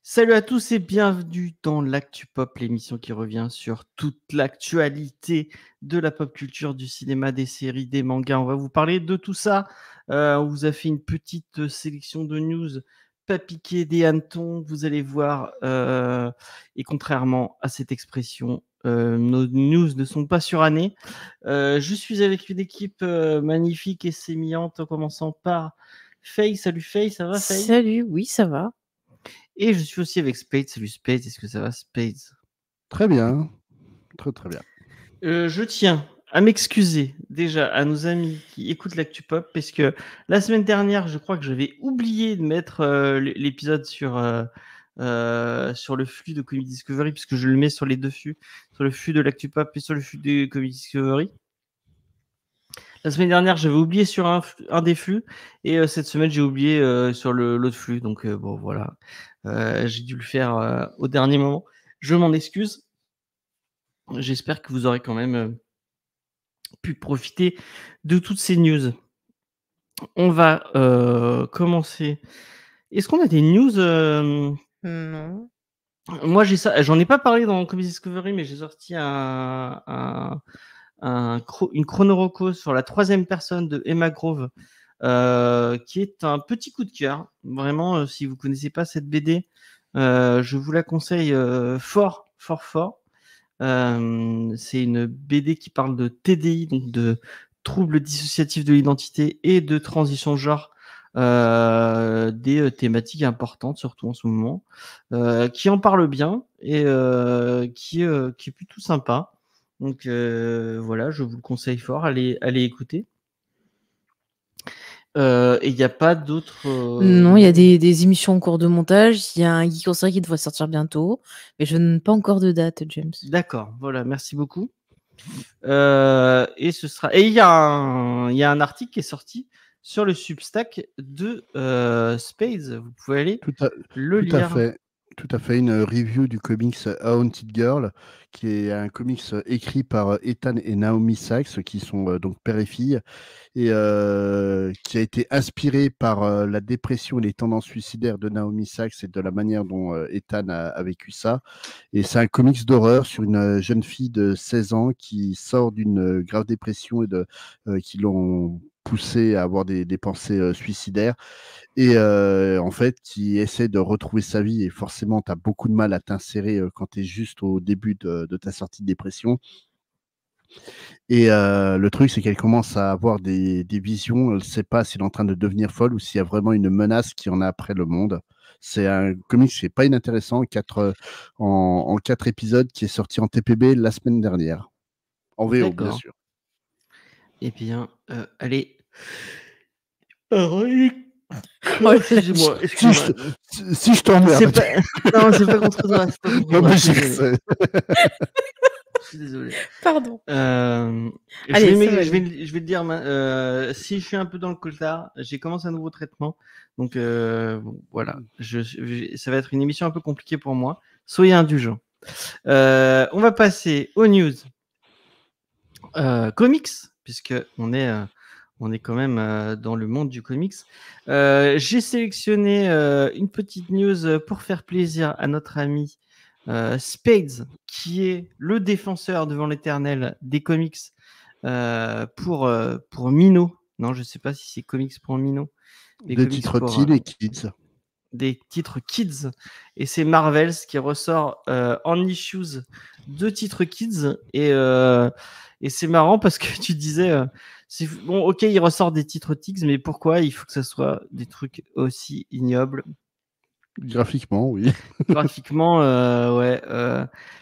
Salut à tous et bienvenue dans l'Actu Pop, l'émission qui revient sur toute l'actualité de la pop culture, du cinéma, des séries, des mangas. On va vous parler de tout ça. On vous a fait une petite sélection de news, pas piqué des hannetons, vous allez voir. Et contrairement à cette expression, nos news ne sont pas surannées. Je suis avec une équipe magnifique et sémillante, en commençant par Faye. Salut Faye, ça va Faye? Salut, oui, ça va. Et je suis aussi avec Spade. Salut Spade, est-ce que ça va Spade? Très bien, très bien. Je tiens à m'excuser déjà à nos amis qui écoutent l'Actu Pop parce que la semaine dernière, je crois que j'avais oublié de mettre l'épisode sur le flux de Comedy Discovery puisque je le mets sur les deux flux, sur le flux de l'Actu Pop et sur le flux de Comedy Discovery. La semaine dernière, j'avais oublié sur un des flux et cette semaine, j'ai oublié sur l'autre flux. Donc, bon, voilà. J'ai dû le faire au dernier moment. Je m'en excuse. J'espère que vous aurez quand même pu profiter de toutes ces news. On va commencer. Est-ce qu'on a des news Non. Moi, j'ai ça. J'en ai pas parlé dans Comedy Discovery, mais j'ai sorti une chronoroco sur la troisième personne de Emma Grove, qui est un petit coup de cœur. Vraiment, si vous connaissez pas cette BD, je vous la conseille fort. C'est une BD qui parle de TDI, donc de troubles dissociatifs de l'identité et de transition de genre, des thématiques importantes, surtout en ce moment, qui en parle bien et qui est plutôt sympa. Donc voilà, je vous le conseille fort, allez écouter. Et il n'y a pas d'autres. Non, il y a des émissions en cours de montage. Il y a un Geek en série qui devrait sortir bientôt, mais je n'ai pas encore de date, James. D'accord, voilà, merci beaucoup. Et ce sera. Et il y a un article qui est sorti sur le Substack de Spades. Vous pouvez aller le lire. Tout à fait, une review du comics A Haunted Girl, qui est un comics écrit par Ethan et Naomi Sachs, qui sont donc père et fille, et qui a été inspiré par la dépression et les tendances suicidaires de Naomi Sachs et de la manière dont Ethan a vécu ça. Et c'est un comics d'horreur sur une jeune fille de 16 ans qui sort d'une grave dépression et qui l'ont poussé à avoir des pensées suicidaires. Et en fait, qui essaie de retrouver sa vie. Et forcément, tu as beaucoup de mal à t'insérer quand tu es juste au début de ta sortie de dépression. Et le truc, c'est qu'elle commence à avoir des visions. Elle ne sait pas s'il est en train de devenir folle ou s'il y a vraiment une menace qui en a après le monde. C'est un comics qui n'est pas inintéressant, en 4 épisodes, qui est sorti en TPB la semaine dernière. En VO, bien sûr. Eh bien, allez. Excusez-moi. Si je t'emmerde. Non, c'est pas contre toi. C'est pas contre toi. Je suis désolé. Pardon. Allez, je vais te dire, si je suis un peu dans le coltard, j'ai commencé un nouveau traitement. Donc bon, voilà, ça va être une émission un peu compliquée pour moi. Soyez indulgents. On va passer aux news comics, puisque on est quand même dans le monde du comics. J'ai sélectionné une petite news pour faire plaisir à notre ami Spades, qui est le défenseur devant l'éternel des comics pour Mino. Non, je ne sais pas si c'est comics pour Mino. Des titres teen et kids. Des titres kids. Et c'est Marvels qui ressort en issues 2 titres kids. Et c'est marrant parce que tu disais, bon, ok, il ressort des titres kids, mais pourquoi il faut que ça soit des trucs aussi ignobles? Graphiquement, oui. Graphiquement, ouais.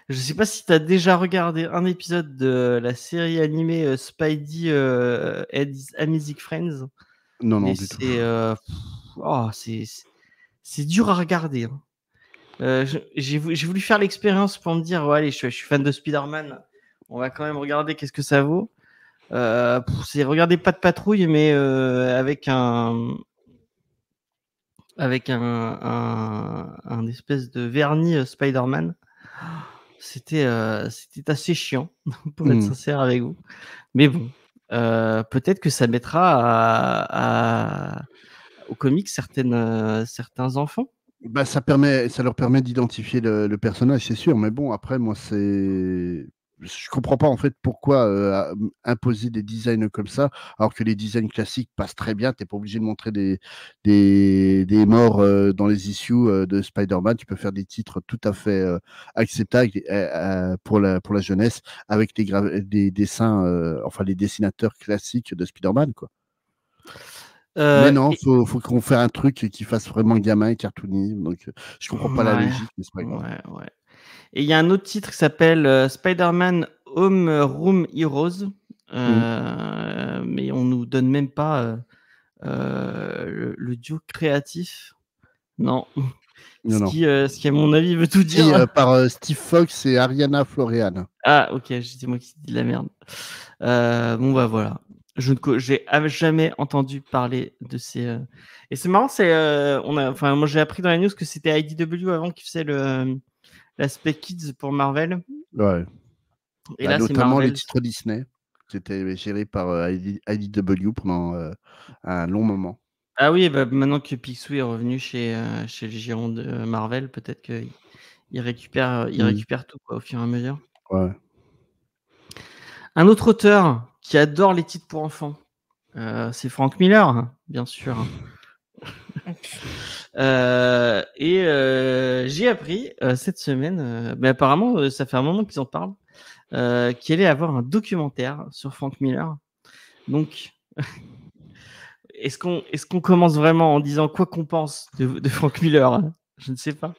Je sais pas si tu as déjà regardé un épisode de la série animée Spidey and His Amazing Friends. Non, du tout. C'est dur à regarder. Hein. J'ai voulu faire l'expérience pour me dire, ouais, allez, je suis fan de Spider-Man. On va quand même regarder qu'est-ce que ça vaut. C'est regarder pas de patrouille, mais avec un espèce de vernis Spider-Man. C'était assez chiant, pour être sincère avec vous. Mais bon, peut-être que ça mettra au comics certains enfants. Bah, ça leur permet d'identifier le personnage, c'est sûr. Mais bon, après, moi, je comprends pas en fait pourquoi imposer des designs comme ça, alors que les designs classiques passent très bien. T'es pas obligé de montrer des morts dans les issues de Spider-Man. Tu peux faire des titres tout à fait acceptables pour la jeunesse avec des dessins, enfin les dessinateurs classiques de Spider-Man, quoi. Mais non, faut qu'on fasse un truc qui fasse vraiment gamin et cartoony. Donc, je comprends pas la Ouais, logique, mais c'est pas grave. ouais. Et il y a un autre titre qui s'appelle Spider-Man Home Room Heroes, mais on nous donne même pas le duo créatif. Non. Non. Ce qui, à mon avis, veut tout dire. Par Steve Fox et Ariana Florian. Ah, ok, c'est moi qui dis de la merde. Bon, bah voilà. J'ai jamais entendu parler de ces. Et c'est marrant, moi j'ai appris dans la news que c'était IDW avant qui faisait l'aspect kids pour Marvel. Ouais. Et là, c'est notamment Marvel. les titres Disney, qui étaient gérés par IDW pendant un long moment. Ah oui, bah, maintenant que Picsou est revenu chez les gérants de Marvel, peut-être qu'il récupère tout quoi, au fur et à mesure. Ouais. Un autre auteur qui adore les titres pour enfants, c'est Frank Miller, bien sûr. J'ai appris cette semaine, mais apparemment ça fait un moment qu'ils en parlent, qu'il allait avoir un documentaire sur Frank Miller. Donc, est-ce qu'on commence vraiment en disant quoi qu'on pense de Frank Miller? Je ne sais pas.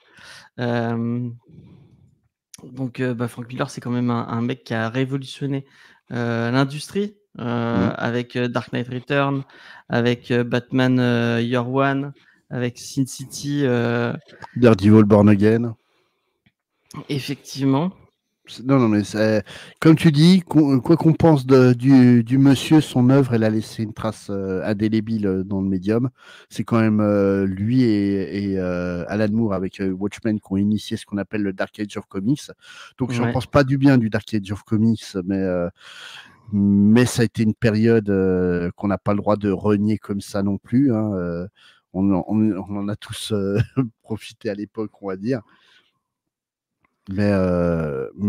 Donc, Frank Miller, c'est quand même un mec qui a révolutionné l'industrie avec Dark Knight Return, avec Batman Year One, avec Sin City. Daredevil Born Again. Effectivement. Non, mais comme tu dis, quoi qu'on pense du monsieur, son œuvre, elle a laissé une trace indélébile dans le médium. C'est quand même lui et Alan Moore avec Watchmen qui ont initié ce qu'on appelle le Dark Age of Comics. Donc, j'en pense pas du bien du Dark Age of Comics, mais ça a été une période qu'on n'a pas le droit de renier comme ça non plus. Hein. On en a tous profité à l'époque, on va dire. Mais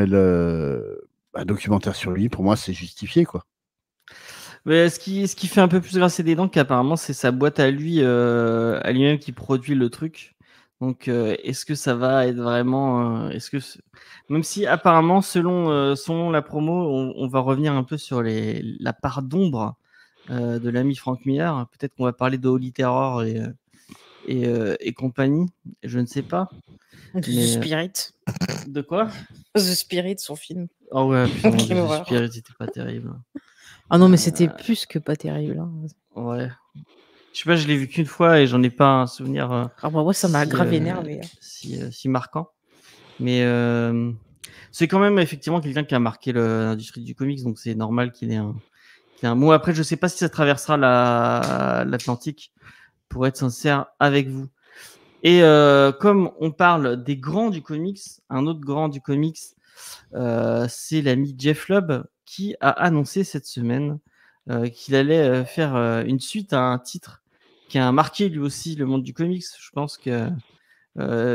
le documentaire sur lui, pour moi, c'est justifié, quoi. Mais ce qui fait un peu plus grincer des dents, qu'apparemment, c'est sa boîte à lui-même qui produit le truc. Donc, est-ce que ça va être vraiment... même si, apparemment, selon la promo, on va revenir un peu sur la part d'ombre de l'ami Frank Miller. Peut-être qu'on va parler de Holy Terror et compagnie. Je ne sais pas. The Spirit. De quoi? The Spirit, son film. Oh ouais, putain, The Spirit, c'était pas terrible. Ah non, mais c'était plus que pas terrible. Hein. Ouais. Je sais pas, je l'ai vu qu'une fois et j'en ai pas un souvenir. Ah bah ouais, ça m'a grave énervé. Si marquant. Mais c'est quand même effectivement quelqu'un qui a marqué l'industrie du comics, donc c'est normal qu'il ait un mot. Après, je sais pas si ça traversera l'Atlantique, pour être sincère avec vous. Et comme on parle des grands du comics, un autre grand du comics, c'est l'ami Jeff Lubb qui a annoncé cette semaine qu'il allait faire une suite à un titre qui a marqué lui aussi le monde du comics. Je pense que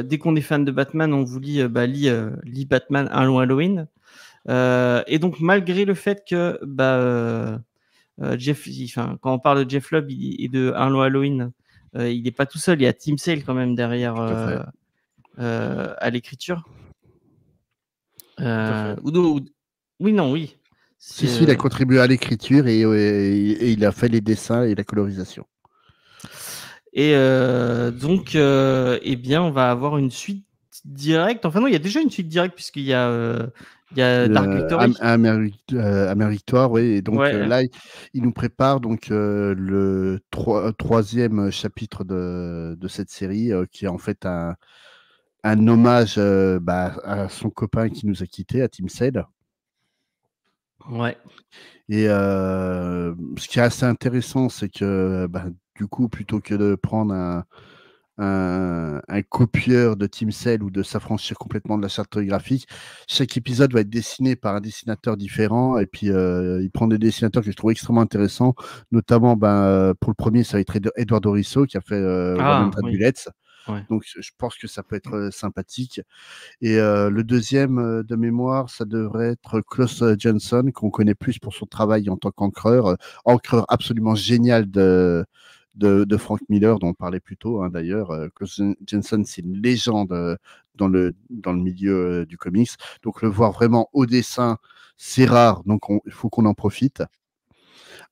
dès qu'on est fan de Batman, on vous lit Batman un long Halloween. Et donc, malgré le fait que quand on parle de Jeff Lubb et de un long Halloween, il n'est pas tout seul. Il y a Tim Sale quand même derrière à l'écriture. Oui. Si, il a contribué à l'écriture et il a fait les dessins et la colorisation. Et donc, on va avoir une suite directe. Enfin non, il y a déjà une suite directe puisqu'il y a Dark Victory. Victoire, oui. Et donc là, il nous prépare donc le troisième chapitre de cette série qui est en fait un hommage à son copain qui nous a quittés, à Tim Sale. Ouais. Et ce qui est assez intéressant, c'est que du coup, plutôt que de prendre un copieur de Tim Sale ou de s'affranchir complètement de la charte graphique, chaque épisode va être dessiné par un dessinateur différent. Et puis, il prend des dessinateurs que je trouve extrêmement intéressants. Notamment, pour le premier, ça va être Eduardo Risso qui a fait One Hundred Bullets. Ouais. Donc, je pense que ça peut être sympathique. Et le deuxième de mémoire, ça devrait être Klaus Janson, qu'on connaît plus pour son travail en tant qu'encreur, encreur absolument génial de Frank Miller, dont on parlait plus tôt, hein, d'ailleurs. Klaus Janson, c'est une légende dans le milieu du comics. Donc, le voir vraiment au dessin, c'est rare, donc il faut qu'on en profite.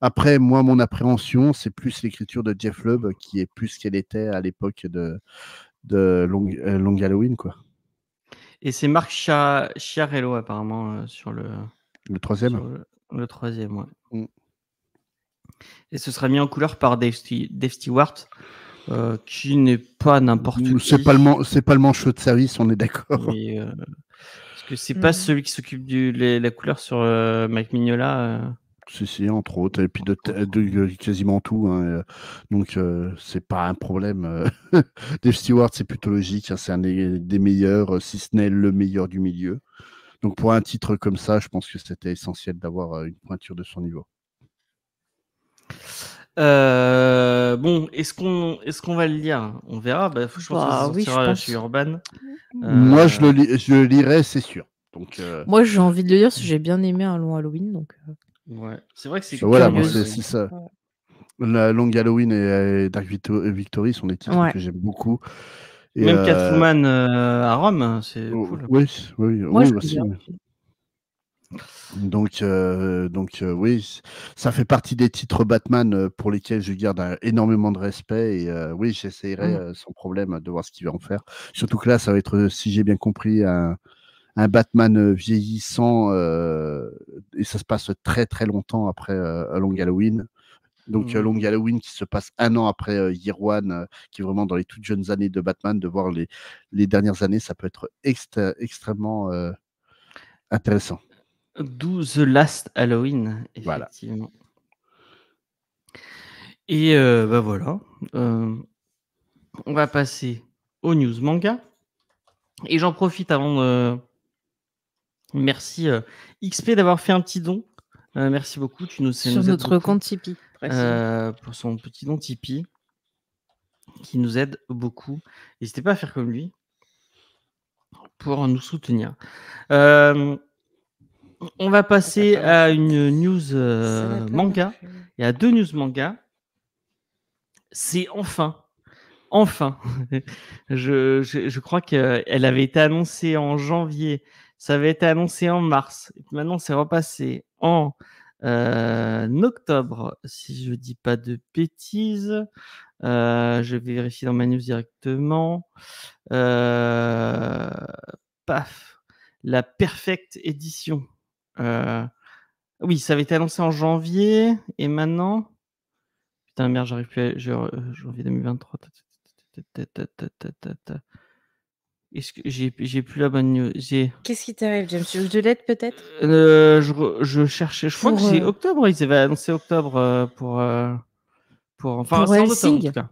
Après, moi, mon appréhension, c'est plus l'écriture de Jeff Loeb, qui est plus qu'elle était à l'époque de Long Halloween, quoi. Et c'est Marc Chiarello, apparemment, sur le troisième. Le troisième, ouais. Mm. Et ce sera mis en couleur par Dave Stewart, qui n'est pas n'importe qui. C'est pas le manchot de service, on est d'accord. Mais, parce que c'est pas celui qui s'occupe de la couleur sur Mike Mignola. Si, entre autres, et puis de quasiment tout. Hein, donc, c'est pas un problème. Dave Stewart, c'est plutôt logique. Hein, c'est un des meilleurs, si ce n'est le meilleur du milieu. Donc, pour un titre comme ça, je pense que c'était essentiel d'avoir une pointure de son niveau. Bon, est-ce qu'on va le lire? On verra. Je pense que ça sortira chez Urban. Moi, je le lirai, c'est sûr. Donc, moi, j'ai envie de le lire parce que j'ai bien aimé un long Halloween. Donc, ouais, c'est vrai que c'est voilà, moi, c'est ça. Ouais. La Long Halloween et Dark Victory sont des titres que j'aime beaucoup. Et même Catwoman à Rome, c'est cool. Oui, moi, oui aussi. Donc, oui, ça fait partie des titres Batman pour lesquels je garde énormément de respect. Et oui, j'essayerai sans problème de voir ce qu'il va en faire. Surtout que là, ça va être, si j'ai bien compris, un Batman vieillissant. Et ça se passe très, très longtemps après Long Halloween. Donc, Long Halloween qui se passe 1 an après Year One, qui est vraiment dans les toutes jeunes années de Batman. De voir les dernières années, ça peut être extrêmement intéressant. D'où The Last Halloween, effectivement. Voilà. Et voilà. On va passer aux news manga. Et j'en profite avant de... Merci XP d'avoir fait un petit don. Merci beaucoup. Sur notre compte Tipeee. Pour son petit don Tipeee, qui nous aide beaucoup. N'hésitez pas à faire comme lui pour nous soutenir. On va passer à une news manga. Il y a 2 news manga. C'est enfin. je crois qu'elle avait été annoncée en janvier. Ça avait été annoncé en mars. Et maintenant, c'est repassé en octobre, si je dis pas de bêtises. Je vais vérifier dans ma news directement. Paf, la Perfect Edition. Oui, ça avait été annoncé en janvier et maintenant. Putain, merde, j'arrive plus à... janvier 2023. Est-ce que j'ai plus la bonne news? Qu'est-ce qui t'arrive, James? Tu veux que je l'aide peut-être? Je cherchais. Je crois que c'est octobre. Ils avaient annoncé octobre pour enfin, c'est en octobre en tout cas.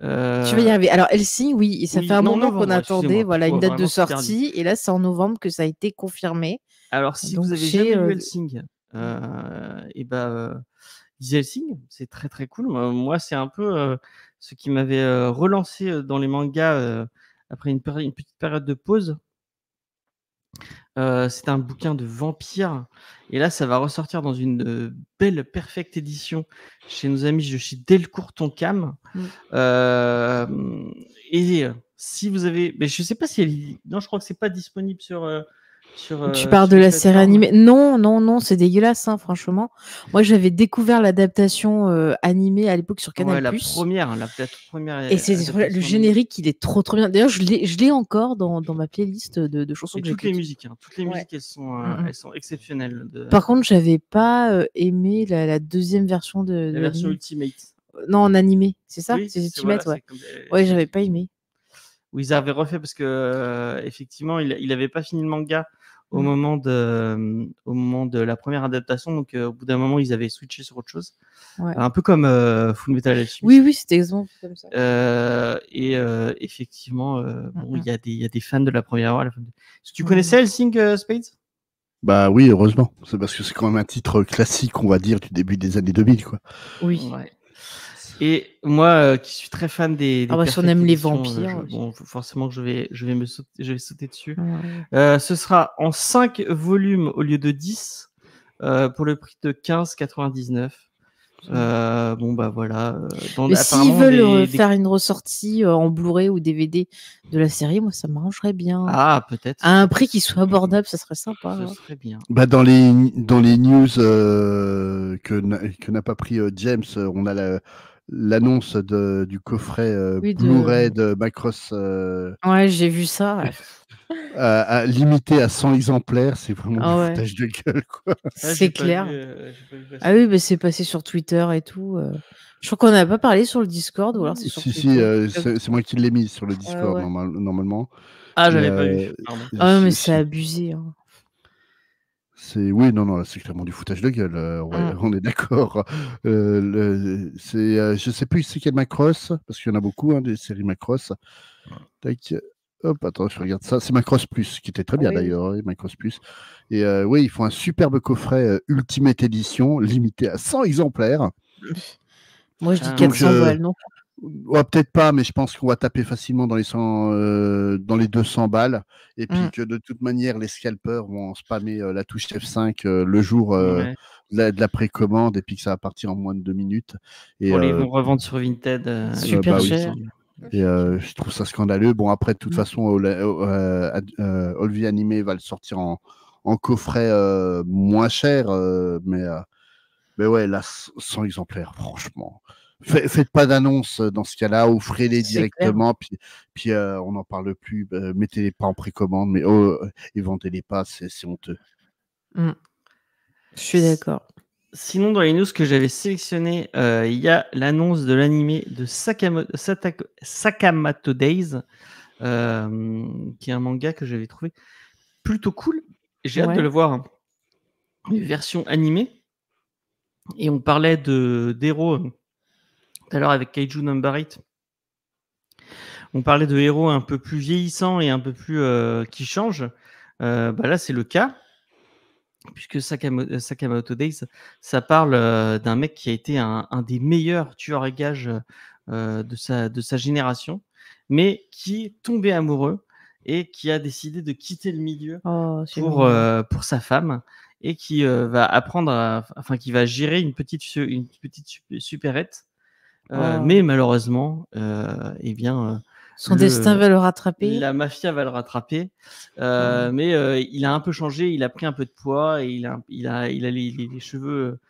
Tu vas y arriver. Alors, Hellsing, oui, ça fait un moment qu'on attendait une date de sortie. Et là, c'est en novembre que ça a été confirmé. Alors, si vous avez jamais lu Hellsing, Hellsing, c'est très très cool. Moi, c'est un peu ce qui m'avait relancé dans les mangas après une petite période de pause. C'est un bouquin de vampire. Et là, ça va ressortir dans une belle Perfect Edition chez nos amis de chez Delcourt Tonkam. Et si vous avez... Mais je ne sais pas si elle... Non, je crois que ce n'est pas disponible sur tu parles de la série animée? Non, c'est dégueulasse, hein, franchement. Moi, j'avais découvert l'adaptation animée à l'époque sur Canal+. Ouais, la première. Et c'est le générique, il est trop bien. D'ailleurs, je l'ai encore dans ma playlist de chansons que j'écoute. Toutes les musiques, elles sont exceptionnelles. Par contre, j'avais pas aimé la deuxième version de la version Ultimate. Non, en animé, c'est ça? Oui, c'est Ultimate, ouais. Ouais, j'avais pas aimé. Où ils avaient refait parce que effectivement, il avait pas fini le manga au moment de la première adaptation, donc au bout d'un moment, ils avaient switché sur autre chose. Ouais. Un peu comme Full Metal Alchemist. Oui, c'était exactement comme ça. Et effectivement, bon, il y a des fans de la première heure. Est-ce que tu connaissais Hellsing, Spades? Bah oui, heureusement. C'est parce que c'est quand même un titre classique, on va dire, du début des années 2000, quoi. Oui. Ouais. Et moi, qui suis très fan des Ah bah, si on aime les vampires. bon, forcément que je vais sauter dessus. Ouais. Ce sera en 5 volumes au lieu de 10 pour le prix de 15,99. Bon bah voilà. Mais s'ils veulent faire une ressortie en Blu-ray ou DVD de la série, moi ça m'arrangerait bien. Ah, peut-être. À un prix qui soit abordable, ça serait sympa. Ce serait bien. Bah dans les news que n'a pas pris James, on a l'annonce du coffret Blu-ray de Macross. Ouais, j'ai vu ça. Ouais. Limité à 100 exemplaires, c'est vraiment du foutage de gueule, quoi. C'est clair. Ah oui, bah, c'est passé sur Twitter et tout. Je crois qu'on n'a pas parlé sur le Discord ou alors c'est sur Twitter. C'est moi qui l'ai mis sur le Discord normalement. Ah, j'avais pas vu. Pardon. Ah mais c'est abusé. Hein. Oui, non, c'est clairement du foutage de gueule. On est d'accord. Je sais plus c'est quel Macross parce qu'il y en a beaucoup des séries Macross. Tac. Hop, attends, je regarde ça. C'est Macross Plus, qui était très bien d'ailleurs, Macross Plus. Et oui, ils font un superbe coffret Ultimate Edition, limité à 100 exemplaires. Moi, je dis 400 balles, non? Ouais, peut-être pas, mais je pense qu'on va taper facilement dans les 200 balles. Et puis que de toute manière, les scalpers vont spammer la touche F5 le jour de la précommande et puis que ça va partir en moins de 2 minutes. Et, ils vont revendre sur Vinted. Super cher. Et je trouve ça scandaleux. Bon, après, de toute façon, Olvi Animé va le sortir en coffret moins cher. Mais ouais, là, 100 exemplaires, franchement. Faites pas d'annonce dans ce cas-là, offrez-les directement, puis on n'en parle plus. Mettez-les pas en précommande, mais et vendez-les pas, c'est honteux. Je suis d'accord. Sinon, dans les news que j'avais sélectionnées, il y a l'annonce de l'animé de Sakamoto Days, qui est un manga que j'avais trouvé plutôt cool. J'ai hâte de le voir, une version animée. Et on parlait d'héros tout à l'heure avec Kaiju Number 8. On parlait de héros un peu plus vieillissants et un peu plus qui changent. Là, c'est le cas. Puisque Sakamoto Days, ça parle d'un mec qui a été un des meilleurs tueurs à gages de sa génération, mais qui est tombé amoureux et qui a décidé de quitter le milieu pour sa femme et qui va apprendre, qui va gérer une petite supérette, mais malheureusement, son destin va le rattraper. La mafia va le rattraper, mais il a un peu changé. Il a pris un peu de poids et il a les cheveux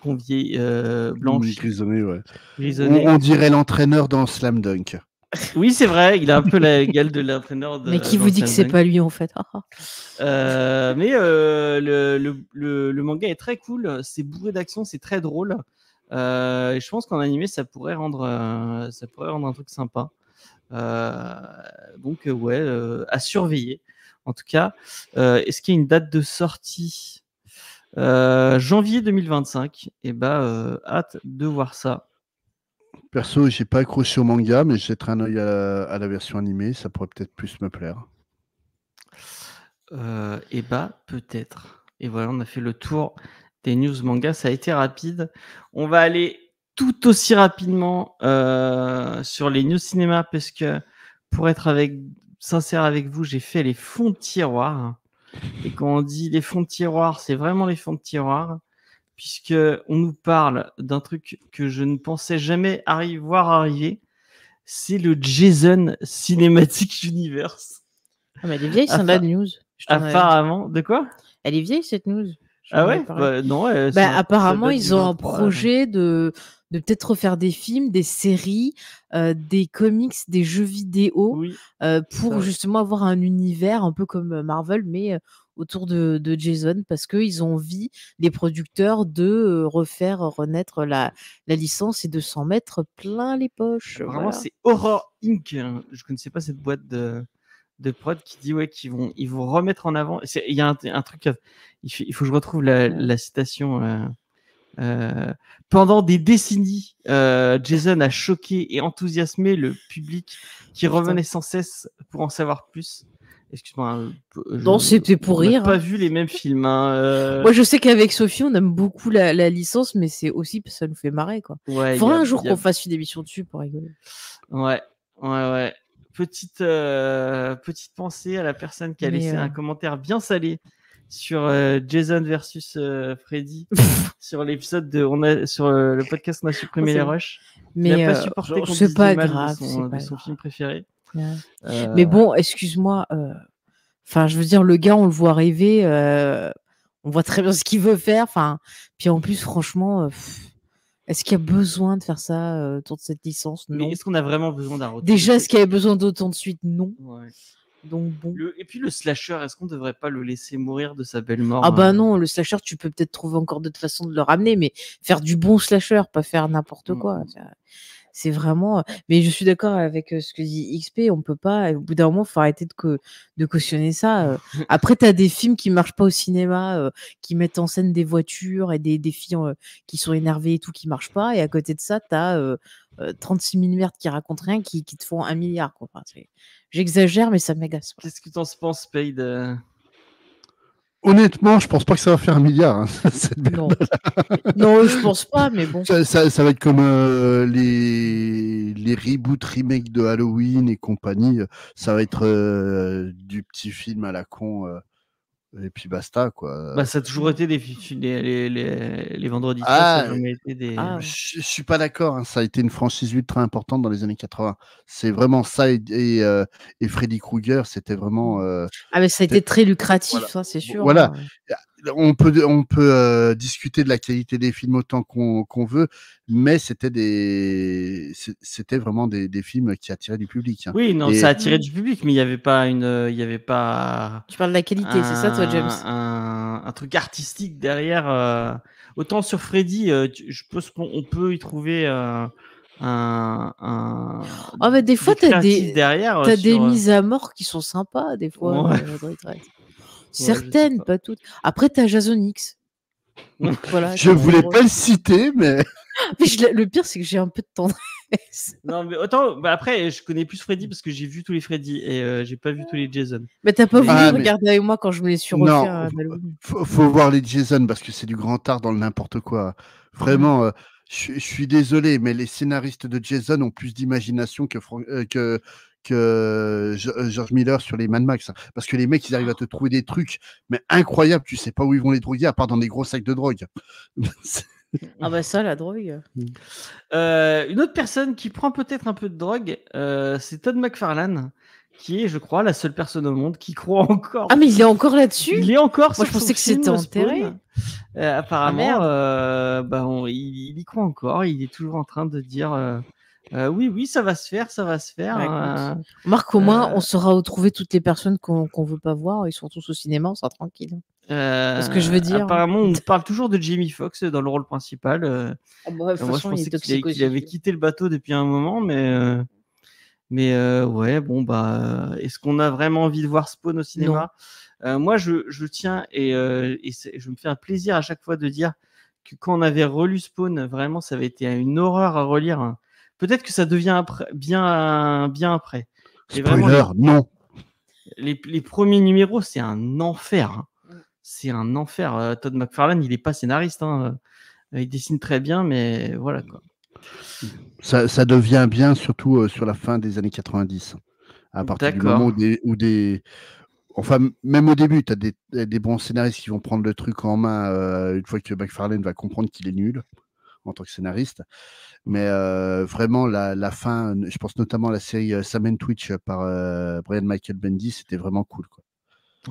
qu'on vieillit blanches. Grisonnés, ouais. On dirait l'entraîneur dans Slam Dunk. Oui, c'est vrai. Il a un peu la gueule de l'entraîneur. Mais qui vous dit que c'est pas lui en fait? Mais le manga est très cool. C'est bourré d'action, c'est très drôle. Je pense qu'en animé, ça pourrait rendre un truc sympa. Donc à surveiller en tout cas. Est-ce qu'il y a une date de sortie? Janvier 2025. Et hâte de voir ça. Perso, j'ai pas accroché au manga, mais je jetterai un œil à la version animée, ça pourrait peut-être plus me plaire. Peut-être. Et voilà, on a fait le tour des news manga, ça a été rapide. On va aller tout aussi rapidement sur les news cinéma, parce que pour être sincère avec vous, j'ai fait les fonds de tiroir. Et quand on dit les fonds de tiroir, c'est vraiment les fonds de tiroir, puisque on nous parle d'un truc que je ne pensais jamais voir arriver. C'est le Jason Cinematic Universe. Ah, mais elle est vieille, c'est la news. Apparemment, de quoi? Elle est vieille cette news. Ah ouais? Non. Apparemment, ils ont un projet de peut-être refaire des films, des séries, des comics, des jeux vidéo, pour justement avoir un univers un peu comme Marvel, mais autour de Jason, parce qu'ils ont envie, les producteurs, de renaître la licence et de s'en mettre plein les poches. Vraiment, c'est Horror Inc. Je ne connaissais pas cette boîte de prod qui dit qu'ils vont remettre en avant. Il y a un truc, il faut que je retrouve la citation. Pendant des décennies, Jason a choqué et enthousiasmé le public qui revenait sans cesse pour en savoir plus. Excuse-moi. Non, c'était pour rire. On n'a pas vu les mêmes films. Hein, Moi, je sais qu'avec Sophie, on aime beaucoup la licence, mais c'est aussi parce que ça nous fait marrer, quoi. Ouais, Faudra un jour qu'on fasse une émission dessus pour rigoler. Ouais. Petite pensée à la personne qui a laissé un commentaire bien salé sur Jason versus Freddy sur l'épisode sur le podcast on a supprimé les rushs. Mais il n'a pas supporté qu'on dise pas mal grave, de son film préféré. Mais bon, excuse-moi. Enfin, je veux dire, le gars, on le voit rêver. On voit très bien ce qu'il veut faire. Enfin, puis en plus, franchement, est-ce qu'il y a besoin de faire ça autour de cette licence? Non. Mais est-ce qu'on a vraiment besoin d'un retour? Déjà, est-ce qu'il y avait besoin d'autant de suite? Non. Ouais. Donc bon. Et puis le slasher, est-ce qu'on ne devrait pas le laisser mourir de sa belle mort? Ah bah non, le slasher, tu peux peut-être trouver encore d'autres façons de le ramener, mais faire du bon slasher, pas faire n'importe quoi. C'est vraiment. Mais je suis d'accord avec ce que dit XP. On peut pas. Au bout d'un moment, faut arrêter de cautionner ça. Après, t'as des films qui marchent pas au cinéma, qui mettent en scène des voitures et des filles qui sont énervées et tout, qui marchent pas. Et à côté de ça, t'as 36 000 merdes qui racontent rien, qui te font 1 milliard. Quoi. Enfin, j'exagère, mais ça m'agace. Qu'est-ce que t'en penses, Spade? Honnêtement, je pense pas que ça va faire 1 milliard. Hein, non. Non, je pense pas, mais bon. Ça va être comme les reboots, remakes de Halloween et compagnie. Ça va être du petit film à la con et puis basta, quoi. Bah, ça a toujours été les vendredis. Je suis pas d'accord. Hein. Ça a été une franchise ultra importante dans les années 80. C'est vraiment ça et Freddy Krueger, c'était vraiment. Ah mais ça a été très lucratif, voilà. Ça c'est sûr. Voilà. Hein. On peut discuter de la qualité des films autant qu'on veut, mais c'était vraiment des films qui attiraient du public. Hein. Oui, non, ça attirait du public, mais il y avait pas. Tu parles de la qualité, c'est ça, toi, James? Un truc artistique derrière. Autant sur Freddy, je pense qu'on peut y trouver mais des fois, t'as des sur, mises à mort qui sont sympas, des fois. Ouais. Certaines, pas toutes. Après, t'as Jason X. Voilà, je voulais pas le citer, mais. Mais le pire, c'est que j'ai un peu de tendresse. Non, mais autant. Bah après, je connais plus Freddy parce que j'ai vu tous les Freddy et j'ai pas vu tous les Jason. Mais t'as pas voulu regarder avec moi quand je me les suis refait à Halloween. Faut voir les Jason parce que c'est du grand art dans le n'importe quoi. Vraiment, je suis désolé, mais les scénaristes de Jason ont plus d'imagination que George Miller sur les Mad Max. Hein. Parce que les mecs, ils arrivent à te trouver des trucs, mais incroyables, tu sais pas où ils vont les droguer, à part dans des gros sacs de drogue. Ah bah ça, la drogue. Une autre personne qui prend peut-être un peu de drogue, c'est Todd McFarlane, qui est, je crois, la seule personne au monde qui croit encore. Ah mais il est encore là-dessus? Il est encore. Moi je pensais que c'était enterré. Apparemment, il y croit encore. Il est toujours en train de dire oui, ça va se faire, ça va se faire. Bah, Marc, au moins, on saura retrouver toutes les personnes qu'on veut pas voir. Ils sont tous au cinéma, on sera tranquille. C'est ce que je veux dire. Apparemment, on parle toujours de Jamie Foxx dans le rôle principal. Moi, je pensais qu'il avait quitté le bateau depuis un moment, mais ouais, bon, bah, est-ce qu'on a vraiment envie de voir Spawn au cinéma? Moi, je tiens et je me fais un plaisir à chaque fois de dire que quand on avait relu Spawn, vraiment, ça avait été une horreur à relire. Peut-être que ça devient bien après. Spoiler, non. Les premiers numéros, c'est un enfer. C'est un enfer. Todd McFarlane, il est pas scénariste. Il dessine très bien, mais voilà quoi. Ça devient bien, surtout sur la fin des années 90. À partir du moment où enfin, même au début, tu as des bons scénaristes qui vont prendre le truc en main une fois que McFarlane va comprendre qu'il est nul en tant que scénariste. Mais vraiment, la fin, je pense notamment à la série Sam and Twitch par Brian Michael Bendis, c'était vraiment cool. Quoi.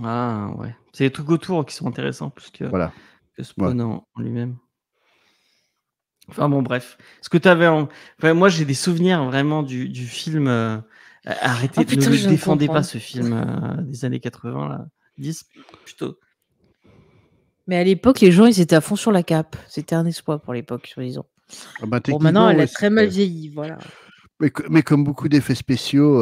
Ah ouais. C'est les trucs autour qui sont intéressants plus que Spawn en lui-même. Enfin bon, bref. Ce que tu avais moi, j'ai des souvenirs vraiment du film. Arrêtez, ne le défendez pas, ce film des années 80, là. 10 plutôt. Mais à l'époque, les gens, ils étaient à fond sur la cape. C'était un exploit pour l'époque, soi-disant. Bah, bon, maintenant, elle a très mal vieilli, voilà. Mais comme beaucoup d'effets spéciaux,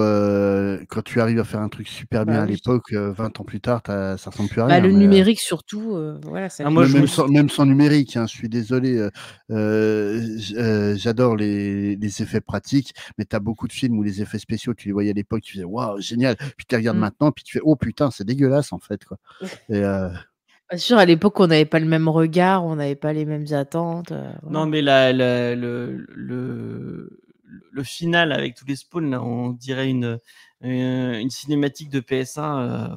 quand tu arrives à faire un truc super bien à l'époque, 20 ans plus tard, ça ressemble plus à rien. Le numérique surtout, voilà, ça même sans numérique, hein, je suis désolé. J'adore les effets pratiques, mais tu as beaucoup de films où les effets spéciaux, tu les voyais à l'époque, tu faisais waouh, génial. Puis tu les regardes maintenant, puis tu fais oh putain, c'est dégueulasse en fait, quoi. Et, Bien sûr, à l'époque, on n'avait pas le même regard, on n'avait pas les mêmes attentes. Non, mais le final avec tous les spawns, là, on dirait une cinématique de PS1.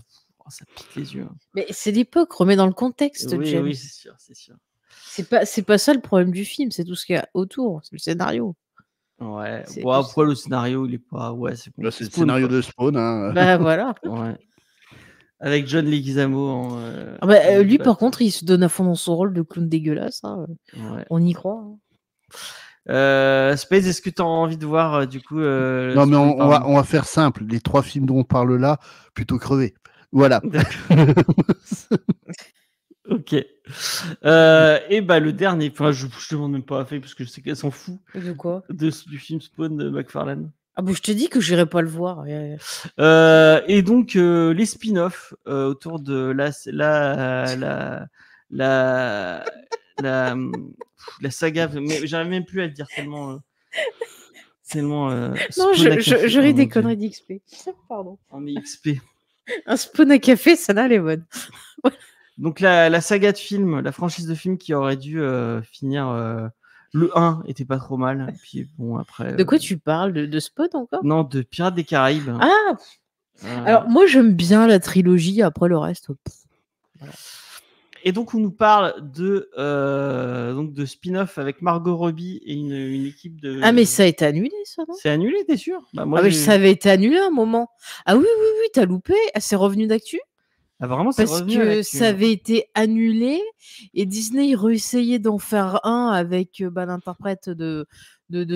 Ça pique les yeux. Mais c'est l'époque, remets dans le contexte, oui, James. Oui, c'est sûr, c'est sûr. C'est pas ça le problème du film, c'est tout ce qu'il y a autour, c'est le scénario. Ouais. Bon, après, le scénario, il est pas. Ouais, c'est bon. C'est le scénario de Spawn. Hein. Bah voilà. Ouais. Avec John Leguizamo. Lui, par contre, il se donne à fond dans son rôle de clown dégueulasse. Hein. Ouais. On y croit. Hein. Space, est-ce que tu as envie de voir du coup Non, mais on va faire simple. Les 3 films dont on parle là, plutôt crever. Voilà. Ok. Et le dernier, enfin, je te demande même pas à faire parce que je sais qu'elle s'en fout. De quoi? Du film Spawn de McFarlane. Ah bon, je te dis que j'irai pas le voir. Et donc les spin-offs autour de la saga, mais j'arrive même plus à le dire tellement. Non, je ris des conneries d'XP. Pardon. Mais XP. Un spawn à café, ça n'a les bonnes. Donc la saga de films, la franchise de films qui aurait dû finir. Le 1 était pas trop mal. Puis bon, après. De quoi tu parles? De Spawn encore? Non, de Pirates des Caraïbes. Ah. Alors moi j'aime bien la trilogie. Après le reste. Voilà. Et donc on nous parle de spin-off avec Margot Robbie et une équipe de. Ah mais ça a été annulé ça, non? C'est annulé, t'es sûr? Mais ça avait été annulé un moment. Ah oui, t'as loupé. C'est revenu d'actu? Ah, vraiment, c'est revenu parce que ça avait été annulé et Disney réessayait d'en faire un avec l'interprète de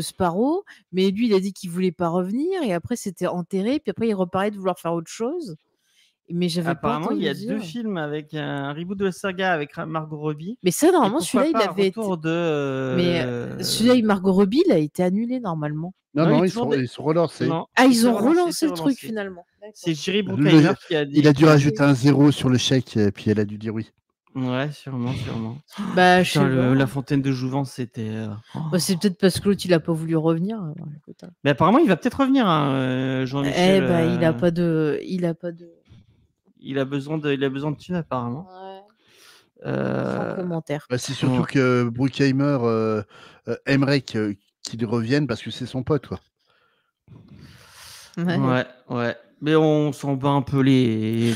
Sparrow, mais lui il a dit qu'il voulait pas revenir et après c'était enterré, puis après il repartait de vouloir faire autre chose. Mais j'avais apparemment il y a 2 films avec un reboot de la saga avec Margot Robbie. Mais ça normalement celui-là il avait été. Mais celui-là avec Margot Robbie il a été annulé normalement. Non, ils sont relancés. Ils ont relancé le truc finalement. C'est Jerry Bruckheimer qui a dit. Il a dû rajouter un 0 sur le chèque et puis elle a dû dire oui. Ouais, sûrement. La fontaine de Jouvence, c'était. C'est peut-être parce que l'autre il a pas voulu revenir. Mais apparemment il va peut-être revenir, Jean-Michel. Il a pas de. Il a besoin de thunes apparemment. Ouais. Sans commentaire. C'est surtout que Bruckheimer aimerait qu'il revienne parce que c'est son pote, quoi. Ouais. Mais on s'en bat un peu les.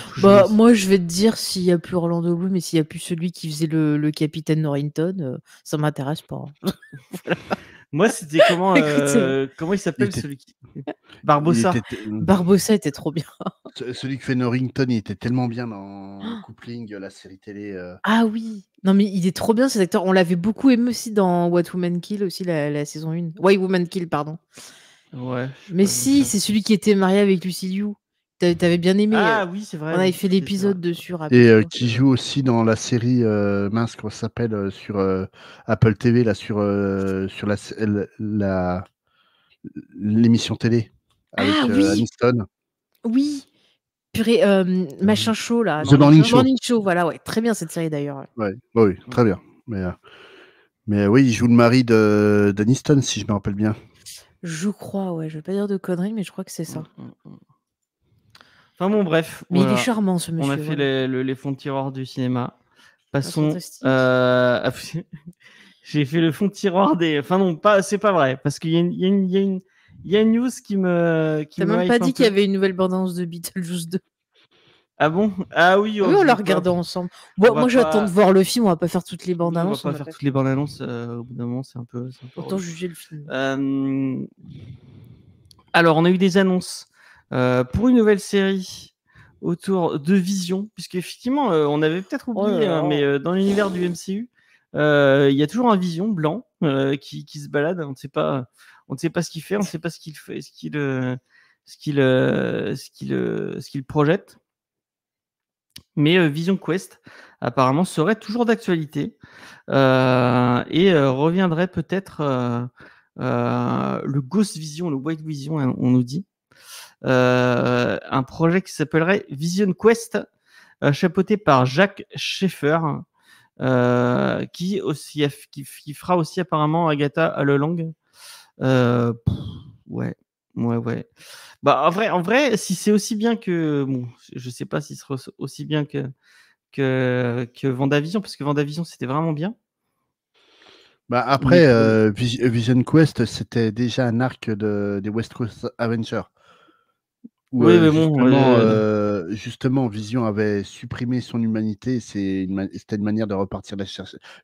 Moi, je vais te dire, s'il n'y a plus Orlando Bloom et s'il n'y a plus celui qui faisait le capitaine Norrington, ça m'intéresse pas. Voilà. Moi, c'était comment il s'appelle celui qui. Barbossa. Barbossa était trop bien. Celui qui fait Norrington, il était tellement bien dans Coupling, la série télé. Ah oui. Non, mais il est trop bien cet acteur. On l'avait beaucoup aimé aussi dans What Woman Kill, aussi la saison 1. Why Woman Kill, pardon. Ouais. Mais si, c'est celui qui était marié avec Lucy Liu. T'avais bien aimé. Ah oui, c'est vrai. On avait fait l'épisode dessus. Et qui joue aussi dans la série mince, comment ça s'appelle sur Apple TV, là, sur l'émission télé avec Aniston. Oui. Purée, machin show là. The Morning Show, voilà, ouais. Très bien cette série d'ailleurs. Ouais. Oui, très bien. Mais oui, il joue le mari d'Aniston, si je me rappelle bien. Je crois, ouais. Je vais pas dire de conneries, mais je crois que c'est ça. Enfin bon, bref. Mais il est charmant ce monsieur. On a fait les fonds de tiroir du cinéma. Passons. J'ai fait le fond de tiroir des. Enfin non, c'est pas vrai, parce qu'il y a une news qui me. T'as même pas dit qu'il y avait une nouvelle bande-annonce de Beetlejuice 2. Ah bon? Ah oui. Oui, on l'a regardé ensemble. Moi, j'attends de voir le film. On va pas faire toutes les bandes annonces. On va pas faire toutes les bandes annonces. Au bout d'un moment, c'est un peu. Autant juger le film. Alors, on a eu des annonces pour une nouvelle série autour de Vision, puisque effectivement, on avait peut-être oublié, mais dans l'univers du MCU, il y a toujours un Vision blanc qui se balade. On ne sait pas ce qu'il fait, on ne sait pas ce qu'il fait, ce qu'il projette. Mais Vision Quest, apparemment, serait toujours d'actualité et reviendrait peut-être le Ghost Vision, le White Vision, on nous dit. Un projet qui s'appellerait Vision Quest, chapeauté par Jacques Schaeffer, qui fera aussi apparemment Agatha Allelong. Ouais. Bah, en vrai, si c'est aussi bien que, bon, je sais pas si ce sera aussi bien que Vendavision, parce que Vendavision c'était vraiment bien. Bah après, Vision Quest, c'était déjà un arc des West Coast Avengers. Où oui, mais bon, justement, Vision avait supprimé son humanité. C'était une manière de repartir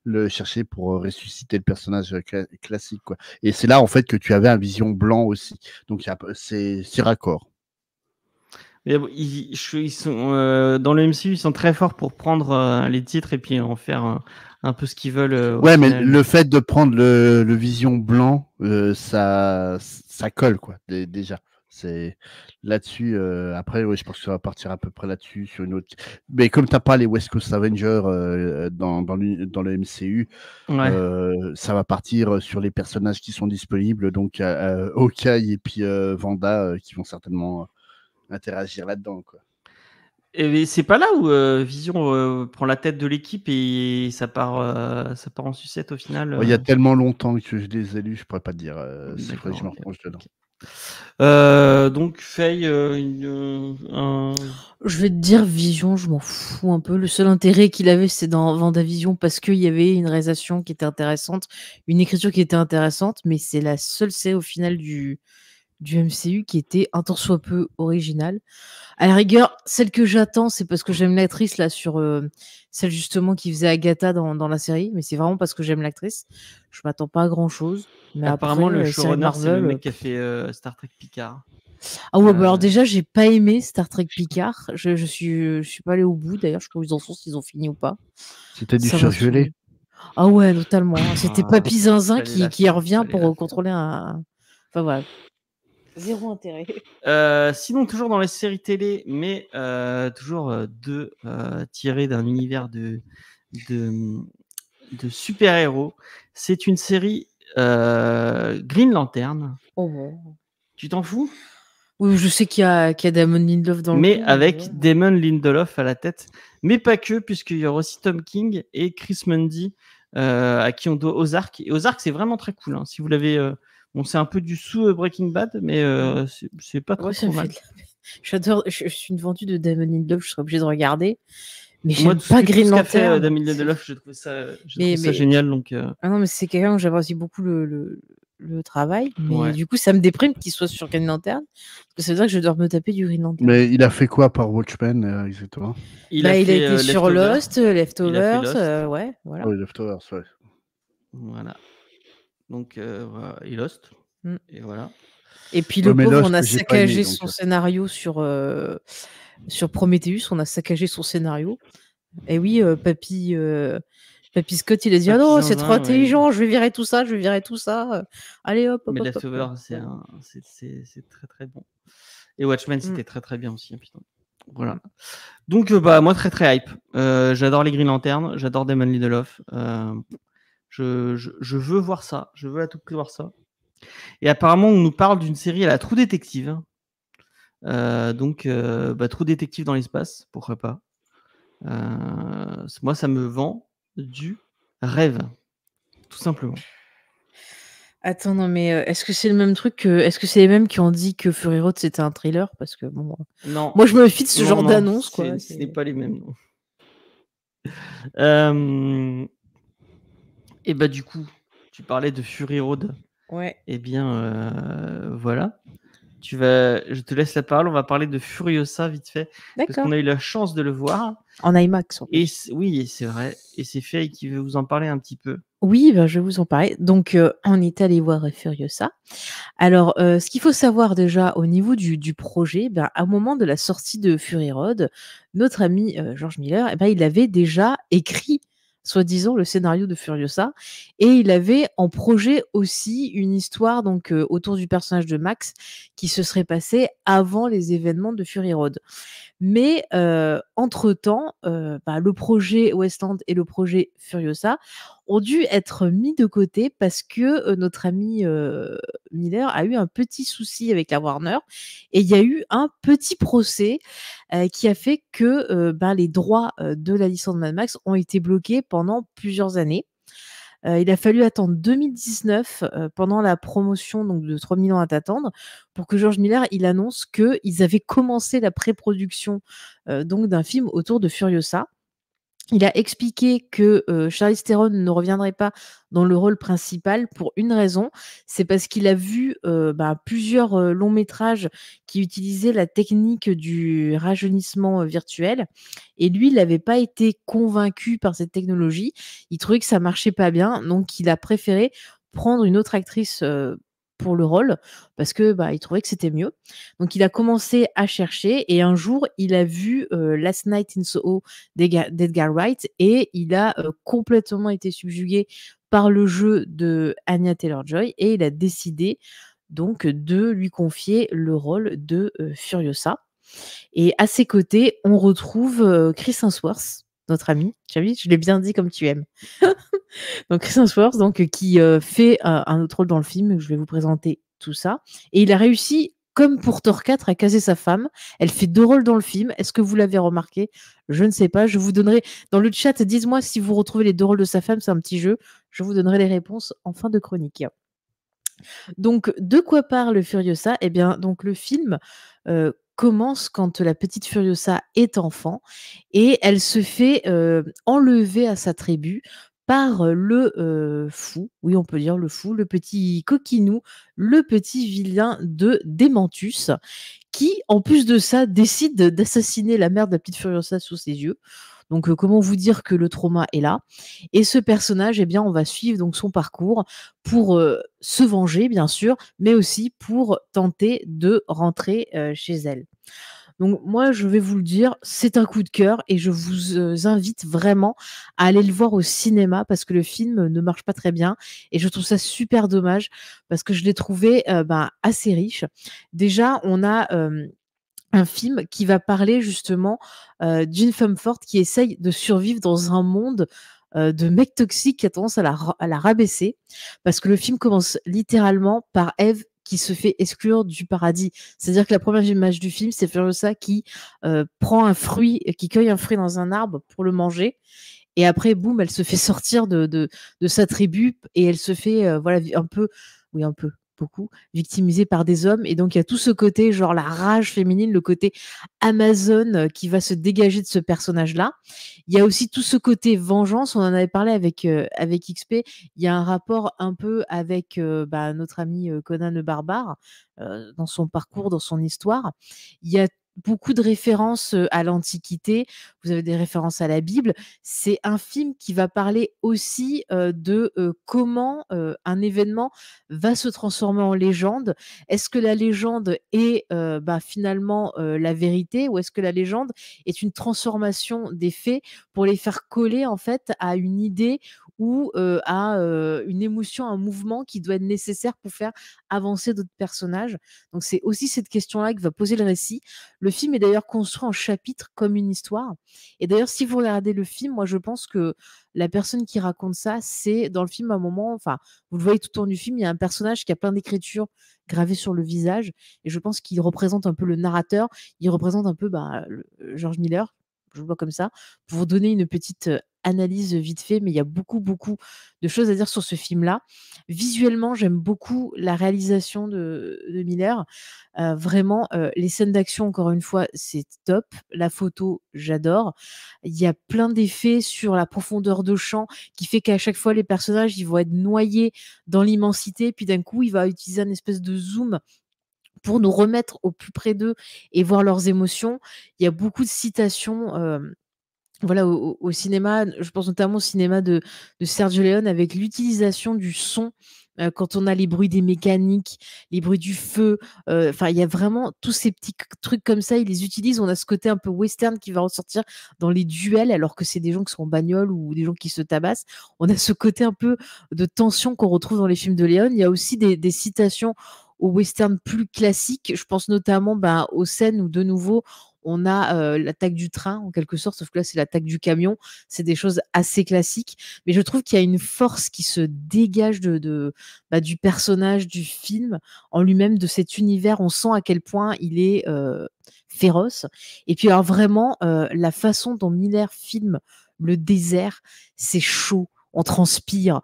le chercher pour ressusciter le personnage classique, quoi. Et c'est là, en fait, que tu avais un Vision blanc aussi. Donc, c'est raccord. Mais bon, ils sont, dans le MCU, ils sont très forts pour prendre les titres et puis en faire un peu ce qu'ils veulent. Ouais, mais le fait de prendre le Vision blanc, ça colle, quoi, déjà. C'est là-dessus. Après, ouais, je pense que ça va partir à peu près là-dessus sur une autre. Mais comme t'as pas les West Coast Avengers dans le MCU, ça va partir sur les personnages qui sont disponibles, donc Hawkeye et puis Wanda qui vont certainement interagir là-dedans, quoi. Et c'est pas là où Vision prend la tête de l'équipe et ça part en sucette au final. Il y a tellement longtemps que je les ai lus, je pourrais pas te dire. C'est vrai que je me replonge dedans. Donc Faye, je vais te dire Vision, je m'en fous un peu. Le seul intérêt qu'il avait, c'est dans Vendavision parce qu'il y avait une réalisation qui était intéressante, une écriture qui était intéressante, mais c'est la seule série au final du MCU qui était un tant soit peu originale. À la rigueur, celle que j'attends, c'est parce que j'aime l'actrice là sur celle justement qui faisait Agatha dans la série, mais c'est vraiment parce que j'aime l'actrice. Je m'attends pas à grand chose. Mais apparemment, après, le showrunner, c'est le mec qui a fait Star Trek Picard. Ah ouais, bah alors déjà, j'ai pas aimé Star Trek Picard. Je suis pas allé au bout. D'ailleurs, je sais pas où ils en sont, s'ils ont fini ou pas. C'était du surgelé. Ah ouais, totalement. C'était Papy Zinzin qui revient pour contrôler un. Enfin voilà. Zéro intérêt. Sinon, toujours dans les séries télé, mais toujours tirées d'un univers de super-héros. C'est une série Green Lantern. Oh bon. Tu t'en fous? Oui, je sais qu'il y a Damon Lindelof dans mais le coup. Avec Damon Lindelof à la tête. Mais pas que, puisqu'il y aura aussi Tom King et Chris Mundy, à qui on doit Ozark. Et Ozark, c'est vraiment très cool. Hein. Si vous l'avez... Bon, c'est un peu du sous Breaking Bad, mais c'est pas trop mal. J'adore, je suis une vendue de Damon Lindelof, je serais obligée de regarder. Mais j'aime pas Green Lantern. Damon Lindelof, je trouve ça génial. Donc, Ah non, mais c'est quelqu'un où j'apprécie beaucoup le travail. Mais du coup, ça me déprime qu'il soit sur Green Lantern. Parce que ça veut dire que je dois me taper du Green Lantern. Mais il a fait quoi par Watchmen exactement? Il a été sur Lost, Leftovers, ouais, voilà. Oui, Leftovers, ouais. Voilà. Donc, il Lost. Et voilà. Et puis le pauvre, on a saccagé son scénario sur Prometheus, on a saccagé son scénario. Et oui, Papy Scott, il a dit « Ah non, c'est trop intelligent, je vais virer tout ça, Allez, hop, hop, mais hop. » Leftovers, c'est très, très bon. Et Watchmen, c'était très, très bien aussi. Hein, putain. Voilà. Donc, moi, très, très hype. J'adore les Green Lantern, j'adore Damon Lindelof. Je veux voir ça. Je veux à tout prix voir ça. Et apparemment, on nous parle d'une série à la True Detective. Donc, True Detective dans l'espace, pourquoi pas. Moi, ça me vend du rêve, tout simplement. Attends, non, mais est-ce que c'est le même truc est-ce que c'est les mêmes qui ont dit que Fury Road c'était un thriller? Parce que bon, non. Moi, je me méfie de ce genre d'annonce, quoi. Ce n'est pas les mêmes, non. Et bah, du coup, tu parlais de Fury Road. Ouais. Eh bien, voilà. Je te laisse la parole. On va parler de Furiosa vite fait. D'accord. Parce qu'on a eu la chance de le voir. En IMAX. En plus. Oui, c'est vrai. Et c'est Faye qui veut vous en parler un petit peu. Oui, je vais vous en parler. Donc, on est allé voir Furiosa. Alors, ce qu'il faut savoir déjà au niveau du projet, à un moment de la sortie de Fury Road, notre ami George Miller, il avait déjà écrit soi-disant le scénario de Furiosa, et il avait en projet aussi une histoire donc autour du personnage de Max qui se serait passée avant les événements de Fury Road. Mais entre-temps, le projet Westland et le projet Furiosa ont dû être mis de côté parce que notre ami Miller a eu un petit souci avec la Warner et il y a eu un petit procès qui a fait que les droits de la licence Mad Max ont été bloqués pendant plusieurs années. Il a fallu attendre 2019 pendant la promotion donc de 3000 ans à t'attendre pour que George Miller il annonce qu'ils avaient commencé la pré-production donc d'un film autour de Furiosa. Il a expliqué que Charlize Theron ne reviendrait pas dans le rôle principal pour une raison, c'est parce qu'il a vu plusieurs longs métrages qui utilisaient la technique du rajeunissement virtuel et lui, il n'avait pas été convaincu par cette technologie. Il trouvait que ça marchait pas bien, donc il a préféré prendre une autre actrice pour le rôle parce que il trouvait que c'était mieux. Donc il a commencé à chercher et un jour il a vu Last Night in Soho d'Edgar Wright et il a complètement été subjugué par le jeu de Anya Taylor-Joy et il a décidé donc de lui confier le rôle de Furiosa. Et à ses côtés, on retrouve Chris Hemsworth, notre ami. Je l'ai bien dit comme tu aimes. Donc Chris Hemsworth, qui fait un autre rôle dans le film. Je vais vous présenter tout ça. Et il a réussi, comme pour Thor 4, à caser sa femme. Elle fait 2 rôles dans le film. Est-ce que vous l'avez remarqué? Je ne sais pas. Je vous donnerai dans le chat. Dites-moi si vous retrouvez les 2 rôles de sa femme. C'est un petit jeu. Je vous donnerai les réponses en fin de chronique. Donc, de quoi parle Furiosa? Eh bien, donc le film commence quand la petite Furiosa est enfant et elle se fait enlever à sa tribu par le fou, oui on peut dire le fou, le petit coquinou, le petit vilain de Dementus, qui en plus de ça décide d'assassiner la mère de la petite Furiosa sous ses yeux. Donc comment vous dire que le trauma est là? Et ce personnage, eh bien, on va suivre donc son parcours pour se venger, bien sûr, mais aussi pour tenter de rentrer chez elle. Donc moi, je vais vous le dire, c'est un coup de cœur et je vous invite vraiment à aller le voir au cinéma parce que le film ne marche pas très bien et je trouve ça super dommage parce que je l'ai trouvé assez riche. Déjà, on a un film qui va parler justement d'une femme forte qui essaye de survivre dans un monde de mecs toxiques qui a tendance à la rabaisser parce que le film commence littéralement par Ève qui se fait exclure du paradis. C'est-à-dire que la première image du film, c'est Furiosa qui prend un fruit, qui cueille un fruit dans un arbre pour le manger. Et après, boum, elle se fait sortir de sa tribu et elle se fait beaucoup victimisée par des hommes. Et donc, il y a tout ce côté, genre la rage féminine, le côté Amazon qui va se dégager de ce personnage-là. Il y a aussi tout ce côté vengeance. On en avait parlé avec XP. Il y a un rapport un peu avec notre ami Conan le Barbare dans son parcours, dans son histoire. Il y a beaucoup de références à l'Antiquité, vous avez des références à la Bible. C'est un film qui va parler aussi de comment un événement va se transformer en légende. Est-ce que la légende est finalement la vérité ou est-ce que la légende est une transformation des faits pour les faire coller en fait à une idée ou à une émotion, un mouvement qui doit être nécessaire pour faire avancer d'autres personnages. Donc c'est aussi cette question-là qui va poser le récit. Le film est d'ailleurs construit en chapitres comme une histoire. Et d'ailleurs, si vous regardez le film, moi je pense que la personne qui raconte ça, c'est dans le film à un moment, enfin, vous le voyez tout au long du film, il y a un personnage qui a plein d'écritures gravées sur le visage. Et je pense qu'il représente un peu le narrateur, il représente un peu George Miller, je le vois comme ça, pour vous donner une petite analyse vite fait, mais il y a beaucoup, beaucoup de choses à dire sur ce film-là. Visuellement, j'aime beaucoup la réalisation de Miller. Vraiment, les scènes d'action, encore une fois, c'est top. La photo, j'adore. Il y a plein d'effets sur la profondeur de champ qui fait qu'à chaque fois, les personnages, ils vont être noyés dans l'immensité. Puis d'un coup, il va utiliser un espèce de zoom pour nous remettre au plus près d'eux et voir leurs émotions. Il y a beaucoup de citations au cinéma, je pense notamment au cinéma de Sergio Leone avec l'utilisation du son, quand on a les bruits des mécaniques, les bruits du feu, il y a vraiment tous ces petits trucs comme ça, ils les utilisent. On a ce côté un peu western qui va ressortir dans les duels alors que c'est des gens qui sont en bagnole ou des gens qui se tabassent. On a ce côté un peu de tension qu'on retrouve dans les films de Leone. Il y a aussi des citations au western plus classique. Je pense notamment aux scènes où de nouveau on a l'attaque du train, en quelque sorte, sauf que là, c'est l'attaque du camion. C'est des choses assez classiques. Mais je trouve qu'il y a une force qui se dégage du personnage, du film en lui-même, de cet univers. On sent à quel point il est féroce. Et puis, alors vraiment, la façon dont Miller filme le désert, c'est chaud. On transpire,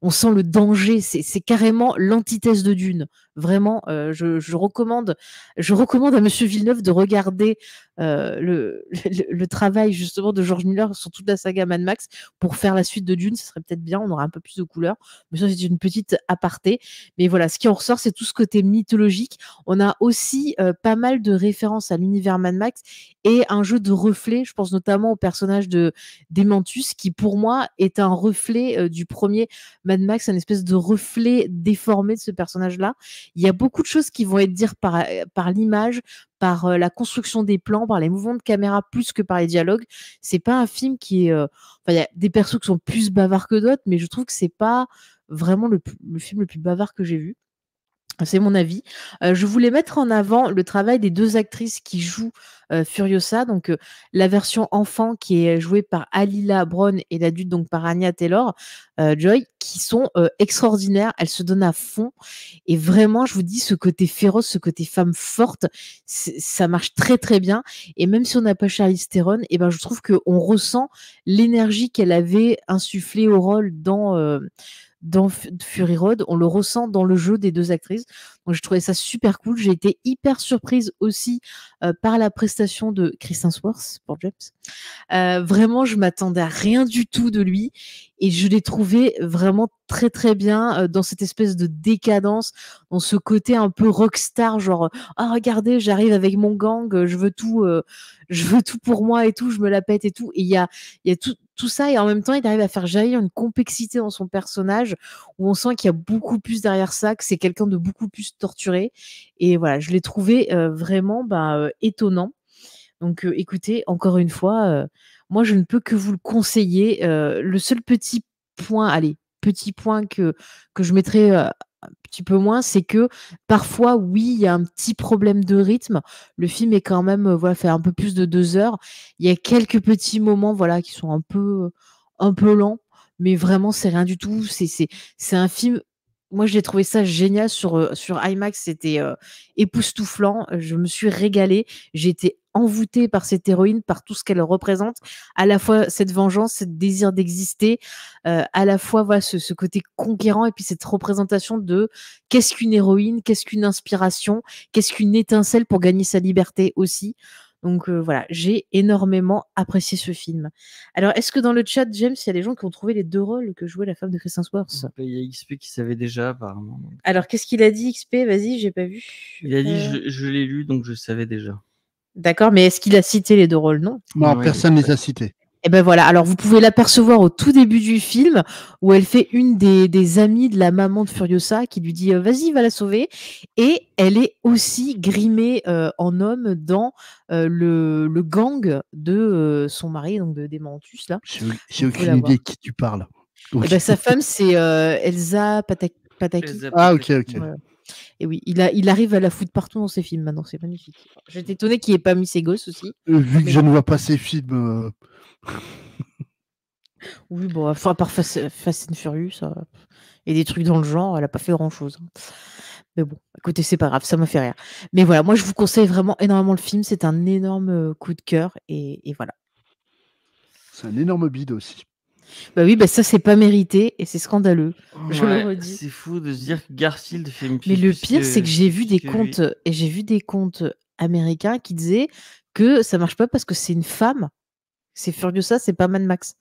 on sent le danger, c'est carrément l'antithèse de Dune. Vraiment, je recommande à Monsieur Villeneuve de regarder le travail justement de George Miller sur toute la saga Mad Max pour faire la suite de Dune. Ce serait peut-être bien, on aurait un peu plus de couleurs. Mais ça, c'est une petite aparté. Mais voilà, ce qui en ressort, c'est tout ce côté mythologique. On a aussi pas mal de références à l'univers Mad Max et un jeu de reflets. Je pense notamment au personnage de Dementus, qui pour moi est un reflet du premier Mad Max, une espèce de reflet déformé de ce personnage-là. Il y a beaucoup de choses qui vont être dites par l'image, par la construction des plans, par les mouvements de caméra, plus que par les dialogues. C'est pas un film qui est... il y a des persos qui sont plus bavards que d'autres, mais je trouve que c'est pas vraiment le film le plus bavard que j'ai vu. C'est mon avis. Je voulais mettre en avant le travail des 2 actrices qui jouent Furiosa. Donc, la version enfant qui est jouée par Alila Brown et l'adulte donc par Anya Taylor-Joy, qui sont extraordinaires. Elles se donnent à fond. Et vraiment, je vous dis, ce côté féroce, ce côté femme forte, ça marche très très bien. Et même si on n'a pas Charlize Theron, et ben, je trouve qu'on ressent l'énergie qu'elle avait insufflée au rôle dans Fury Road, on le ressent dans le jeu des 2 actrices. Donc je trouvais ça super cool. J'ai été hyper surprise aussi par la prestation de Chris Hemsworth pour James. Vraiment, je m'attendais à rien du tout de lui et je l'ai trouvé vraiment très très bien dans cette espèce de décadence, dans ce côté un peu rockstar, genre ah regardez, j'arrive avec mon gang, je veux tout pour moi et tout, je me la pète et tout. Et il y a tout ça, et en même temps, il arrive à faire jaillir une complexité dans son personnage où on sent qu'il y a beaucoup plus derrière ça, que c'est quelqu'un de beaucoup plus torturé. Et voilà, je l'ai trouvé vraiment étonnant. Donc, écoutez, encore une fois, moi, je ne peux que vous le conseiller. Le seul petit point que je mettrais un petit peu moins, c'est que parfois, oui, il y a un petit problème de rythme. Le film est quand même, fait un peu plus de 2 heures. Il y a quelques petits moments, qui sont un peu lents, mais vraiment, c'est rien du tout. C'est un film. Moi, j'ai trouvé ça génial sur IMAX. C'était époustouflant. Je me suis régalée. J'ai été envoûtée par cette héroïne, par tout ce qu'elle représente. À la fois cette vengeance, ce désir d'exister, à la fois ce côté conquérant, et puis cette représentation de qu'est-ce qu'une héroïne, qu'est-ce qu'une inspiration, qu'est-ce qu'une étincelle pour gagner sa liberté aussi. Donc voilà, j'ai énormément apprécié ce film. Alors, est-ce que dans le chat, James, il y a des gens qui ont trouvé les 2 rôles que jouait la femme de Chris Hemsworth? Il y a XP qui savait déjà, apparemment. Alors, qu'est-ce qu'il a dit, XP? Vas-y, j'ai pas vu. Il a dit je l'ai lu, donc je savais déjà. D'accord, mais est-ce qu'il a cité les 2 rôles? Non. Non, personne ne les a cités. Et ben voilà, alors vous pouvez l'apercevoir au tout début du film où elle fait une des amies de la maman de Furiosa qui lui dit vas-y, va la sauver, et elle est aussi grimée en homme dans le gang de son mari, donc de Dementus là. J'ai aucune idée de qui tu parles. Et ben sa femme c'est Elsa Pataki. Ah ok. Voilà. Et oui, il arrive à la foutre partout dans ses films maintenant, c'est magnifique. J'étais étonnée qu'il n'ait pas mis ses gosses aussi. Vu que je ne vois pas ses films. Oui, bon, à part Fast and Furious et des trucs dans le genre, elle n'a pas fait grand-chose. Mais bon, écoutez, c'est pas grave, ça m'a fait rire. Mais voilà, moi je vous conseille vraiment énormément le film, c'est un énorme coup de cœur, et voilà. C'est un énorme bide aussi. Bah oui, ça c'est pas mérité et c'est scandaleux. Je le redis. C'est fou de se dire que Garfield fait une. Mais le pire, c'est que j'ai vu des comptes américains qui disaient que ça marche pas parce que c'est une femme. C'est Furiosa, c'est pas Mad Max.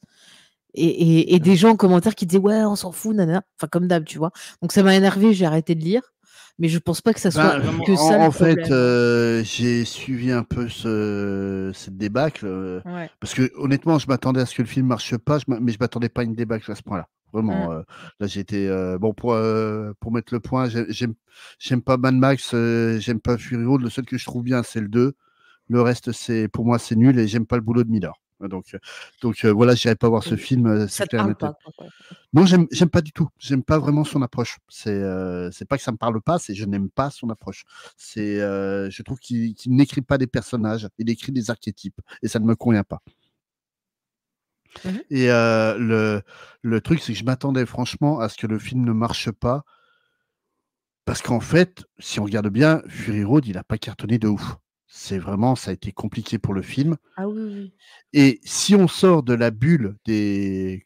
Et des gens en commentaire qui disaient ouais, on s'en fout, nanana. Enfin, comme d'hab, tu vois. Donc ça m'a énervé, j'ai arrêté de lire. Mais je pense pas que ça soit que ça le problème. En fait, j'ai suivi un peu cette débâcle. Parce que honnêtement, je m'attendais à ce que le film marche pas, mais je m'attendais pas à une débâcle à ce point-là. Vraiment. Là, j'étais bon pour mettre le point. J'aime pas Mad Max, j'aime pas Fury Road. Le seul que je trouve bien, c'est le 2. Le reste, pour moi, c'est nul, et j'aime pas le boulot de Miller. Donc voilà, j'irai pas voir ce film. Ça te parle pas, quoi. Non, j'aime pas du tout. J'aime pas vraiment son approche. C'est pas que ça me parle pas, c'est je n'aime pas son approche. Je trouve qu'il n'écrit pas des personnages, il écrit des archétypes et ça ne me convient pas. Et le truc, c'est que je m'attendais franchement à ce que le film ne marche pas. Parce qu'en fait, si on regarde bien, Fury Road, il a pas cartonné de ouf. Ça a été compliqué pour le film. Ah oui. Et si on sort de la bulle des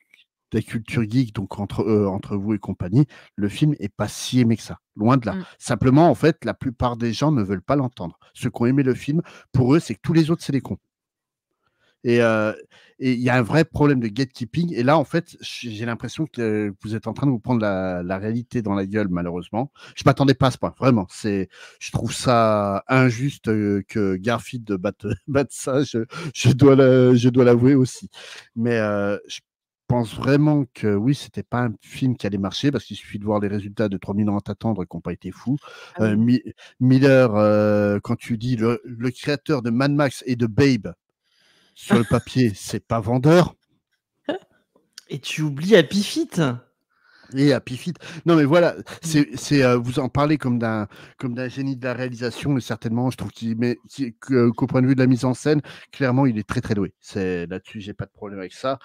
cultures geek, donc entre vous et compagnie, le film est pas si aimé que ça. Loin de là. Simplement, en fait, la plupart des gens ne veulent pas l'entendre. Ceux qui ont aimé le film, pour eux, c'est que tous les autres, c'est des cons. Et il y a un vrai problème de gatekeeping. Et là, en fait, j'ai l'impression que vous êtes en train de vous prendre la réalité dans la gueule, malheureusement. Je m'attendais pas à ce point, vraiment. Je trouve ça injuste que Garfield batte ça. Je dois l'avouer aussi. Mais je pense vraiment que oui, c'était pas un film qui allait marcher parce qu'il suffit de voir les résultats de 3000 ans à t'attendre qui n'ont pas été fous. Miller, quand tu dis le créateur de Mad Max et de Babe, sur le papier, c'est pas vendeur. Et tu oublies Happy Feet. Et Happy Feet. Non, mais voilà, vous en parlez comme d'un génie de la réalisation, et certainement, je trouve qu'au point de vue de la mise en scène, clairement, il est très très doué. Là-dessus, j'ai pas de problème avec ça.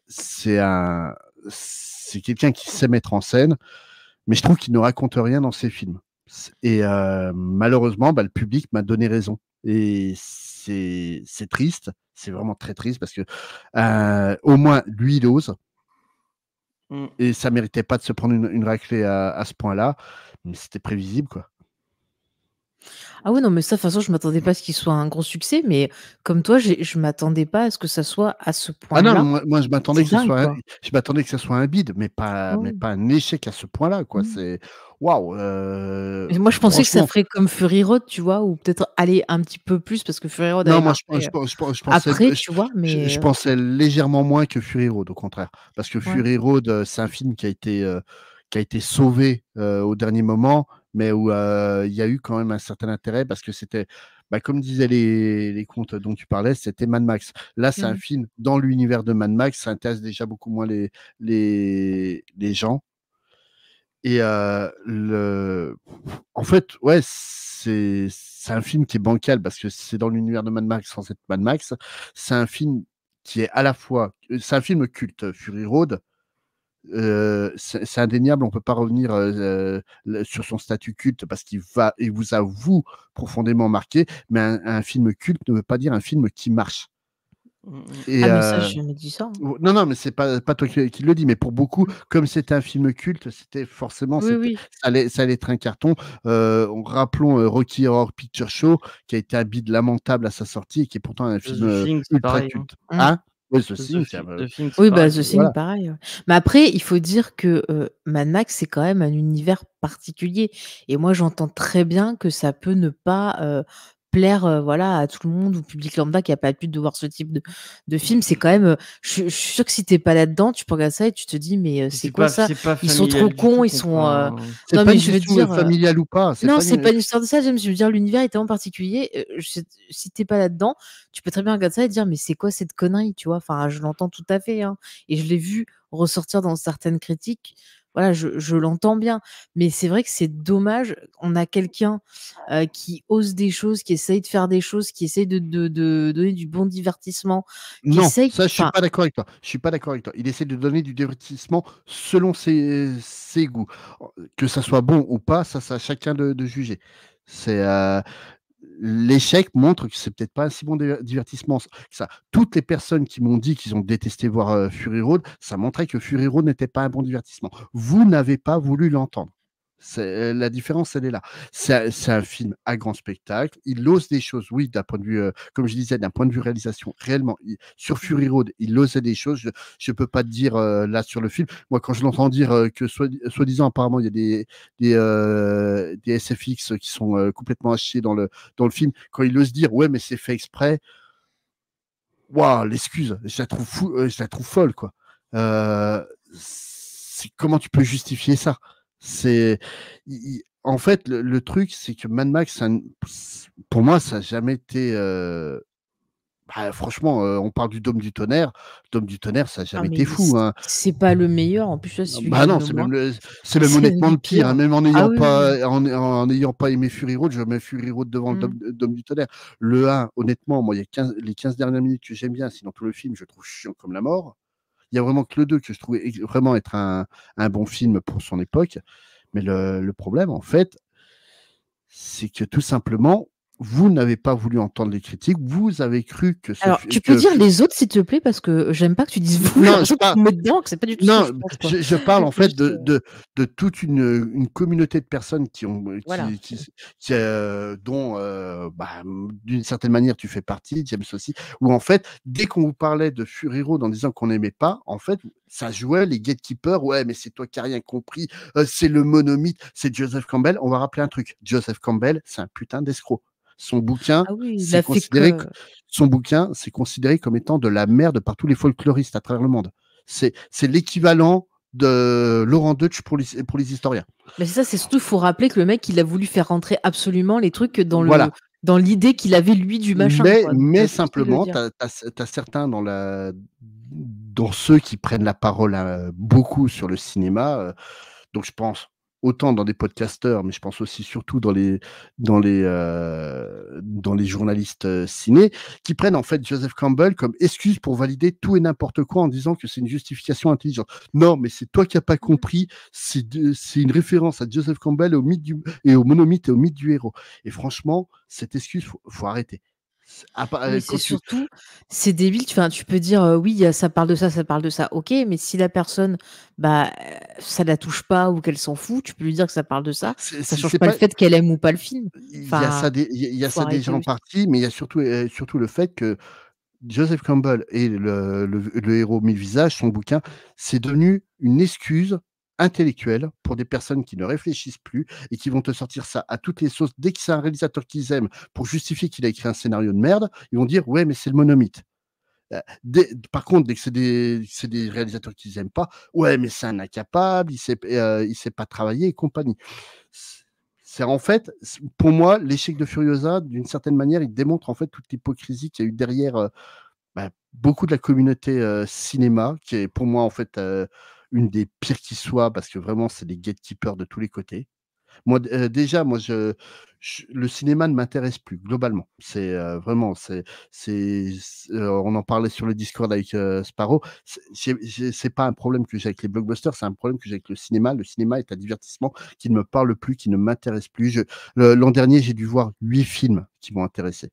C'est quelqu'un qui sait mettre en scène, mais je trouve qu'il ne raconte rien dans ses films. Et malheureusement, le public m'a donné raison. Et c'est triste, c'est vraiment très triste parce que au moins lui il ose et ça méritait pas de se prendre une raclée à ce point-là, mais c'était prévisible quoi. Ah oui, non, mais ça, de toute façon, je m'attendais pas à ce qu'il soit un gros succès, mais comme toi, je m'attendais pas à ce que ça soit à ce point-là. Ah non, moi je m'attendais que ce soit un bide, mais pas un échec à ce point-là, quoi. C'est waouh. Moi, je pensais que ça ferait comme Fury Road, tu vois, ou peut-être aller un petit peu plus parce que Fury Road non, avait moi marché je pensais après, tu vois, mais je pensais légèrement moins que Fury Road, au contraire, parce que Fury Road, c'est un film qui a été sauvé au dernier moment, mais où il y a eu quand même un certain intérêt parce que c'était, comme disaient les contes dont tu parlais, c'était Mad Max. Là, c'est un film dans l'univers de Mad Max, ça intéresse déjà beaucoup moins les gens. Et en fait, ouais, c'est un film qui est bancal parce que c'est dans l'univers de Mad Max sans être Mad Max. C'est un film qui est à la fois, c'est un film culte, Fury Road. C'est indéniable, on peut pas revenir sur son statut culte parce qu'il vous a profondément marqué. Mais un film culte ne veut pas dire un film qui marche. Et mais ça, j'ai jamais dit ça. Non, mais c'est pas toi qui le dis, mais pour beaucoup, comme c'était un film culte, c'était forcément, ça allait être un carton. Rappelons Rocky Horror Picture Show, qui a été un bide lamentable à sa sortie et qui est pourtant un film ultra culte. The Thing, The Thing, pareil. Mais après, il faut dire que Mad Max, c'est quand même un univers particulier. Et moi, j'entends très bien que ça peut ne pas plaire à tout le monde ou public lambda qui a pas l'habitude de voir ce type de film. C'est quand même, je suis sûre que si t'es pas là-dedans, tu peux regarder ça et tu te dis mais c'est quoi ça? Ils sont trop cons, ils sont. C'est pas une question familiale ou pas. Non, c'est pas une histoire de ça. Je veux dire, l'univers est tellement particulier. Si t'es pas là-dedans, tu peux très bien regarder ça et dire mais c'est quoi cette connerie, tu vois? Enfin, je l'entends tout à fait, hein, et je l'ai vu ressortir dans certaines critiques. Voilà, je l'entends bien, mais c'est vrai que c'est dommage. On a quelqu'un qui ose des choses, qui essaye de faire des choses, qui essaye de donner du bon divertissement. Non, ça, je suis pas d'accord avec toi. Je suis pas d'accord avec toi. Il essaie de donner du divertissement selon ses goûts. Que ça soit bon ou pas, ça c'est à chacun de juger. L'échec montre que c'est peut-être pas un si bon divertissement que ça. Toutes les personnes qui m'ont dit qu'ils ont détesté voir Fury Road, ça montrait que Fury Road n'était pas un bon divertissement. Vous n'avez pas voulu l'entendre. La différence, elle est là. C'est un film à grand spectacle. Il ose des choses, oui, d'un point de vue, comme je disais, d'un point de vue réalisation. Réellement, sur Fury Road, il osait des choses. Je ne peux pas te dire là sur le film. Moi, quand je l'entends dire que soi-disant, apparemment, il y a des SFX qui sont complètement hachés dans le film, quand il ose dire, ouais, mais c'est fait exprès. Waouh, l'excuse, je la trouve folle, quoi. Comment tu peux justifier ça? En fait, le truc, c'est que Mad Max, pour moi, ça n'a jamais été Bah, franchement, on parle du Dôme du Tonnerre. Dôme du Tonnerre, ça n'a jamais été mais fou, hein. c'est pas le meilleur. En plus, c'est celui que Bah j'aime non, le c'est moins. même C'est honnêtement le le pire, hein. pire. Même en Ah n'ayant oui, oui. pas en n'ayant pas aimé Fury Road, je mets Fury Road devant le Dôme du Tonnerre. Le 1, honnêtement, moi, il y a les 15 dernières minutes que j'aime bien, sinon tout le film, je trouve chiant comme la mort. Il y a vraiment que le 2 que je trouvais vraiment être un bon film pour son époque. Mais le problème, en fait, c'est que tout simplement, vous n'avez pas voulu entendre les critiques. Vous avez cru que Alors, tu peux dire les autres, s'il te plaît, parce que j'aime pas que tu dises vous. Non, je parle. Me dedans, que c'est pas du tout ce que je pense, quoi. Je parle en fait Juste, de toute une communauté de personnes qui ont voilà. dont d'une certaine manière tu fais partie, James aussi, où en fait dès qu'on vous parlait de Fury Road en disant qu'on n'aimait pas, en fait ça jouait les gatekeepers. Ouais, mais c'est toi qui n'as rien compris. C'est le monomythe, c'est Joseph Campbell. On va rappeler un truc. Joseph Campbell, c'est un putain d'escroc. Son bouquin, Ah oui, il c'est a fait considéré que... son bouquin, c'est considéré comme étant de la merde par tous les folkloristes à travers le monde. C'est l'équivalent de Laurent Deutsch pour les historiens. Mais c'est ça, c'est surtout, il faut rappeler que le mec, il a voulu faire rentrer absolument les trucs dans Voilà. dans l'idée qu'il avait, lui, du machin. Mais simplement, tu as certains dans ceux qui prennent la parole beaucoup sur le cinéma, donc je pense autant dans des podcasteurs, mais je pense aussi surtout dans les journalistes ciné, qui prennent en fait Joseph Campbell comme excuse pour valider tout et n'importe quoi en disant que c'est une justification intelligente. Non, mais c'est toi qui n'as pas compris. C'est une référence à Joseph Campbell, au monomythe et au mythe du héros. Et franchement, cette excuse, faut arrêter. Mais c'est surtout, c'est débile. Tu peux dire oui, ça parle de ça, ok, mais si la personne, ça la touche pas ou qu'elle s'en fout, tu peux lui dire que ça parle de ça. Ça change pas le fait qu'elle aime ou pas le film. Il y a ça déjà en partie, mais il y a surtout le fait que Joseph Campbell et le héros mille visages, son bouquin, c'est devenu une excuse intellectuelle pour des personnes qui ne réfléchissent plus et qui vont te sortir ça à toutes les sauces. Dès que c'est un réalisateur qu'ils aiment, pour justifier qu'il a écrit un scénario de merde, ils vont dire ouais, mais c'est le monomythe. Par contre, dès que c'est des réalisateurs qu'ils n'aiment pas, ouais, mais c'est un incapable, il sait pas travailler et compagnie. C'est en fait, pour moi, l'échec de Furiosa, d'une certaine manière, il démontre en fait toute l'hypocrisie qu'il y a eu derrière beaucoup de la communauté cinéma, qui est pour moi en fait une des pires qui soit, parce que vraiment c'est des gatekeepers de tous les côtés. Moi déjà, le cinéma ne m'intéresse plus globalement. C'est vraiment, on en parlait sur le Discord avec Sparrow. C'est pas un problème que j'ai avec les blockbusters, c'est un problème que j'ai avec le cinéma. Le cinéma est un divertissement qui ne me parle plus, qui ne m'intéresse plus. L'an dernier, j'ai dû voir 8 films qui m'ont intéressé.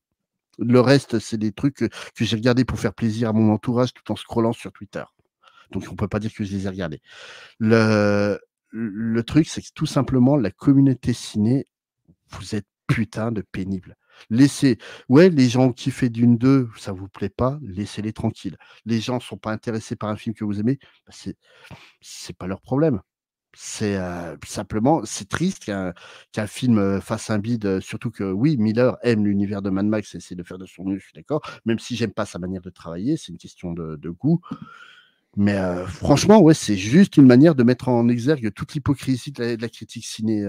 Le reste, c'est des trucs que j'ai regardés pour faire plaisir à mon entourage tout en scrollant sur Twitter. Donc, on peut pas dire que je les ai regardés. Le truc, c'est que tout simplement, la communauté ciné, vous êtes putain de pénible. Les gens qui font Dune 2, ça vous plaît pas, laissez-les tranquilles. Les gens sont pas intéressés par un film que vous aimez, c'est pas leur problème. C'est simplement, c'est triste qu'un film fasse un bide, surtout que oui, Miller aime l'univers de Mad Max et essaie de faire de son mieux, je suis d'accord, même si j'aime pas sa manière de travailler, c'est une question de goût. Mais franchement, ouais, c'est juste une manière de mettre en exergue toute l'hypocrisie de la critique ciné,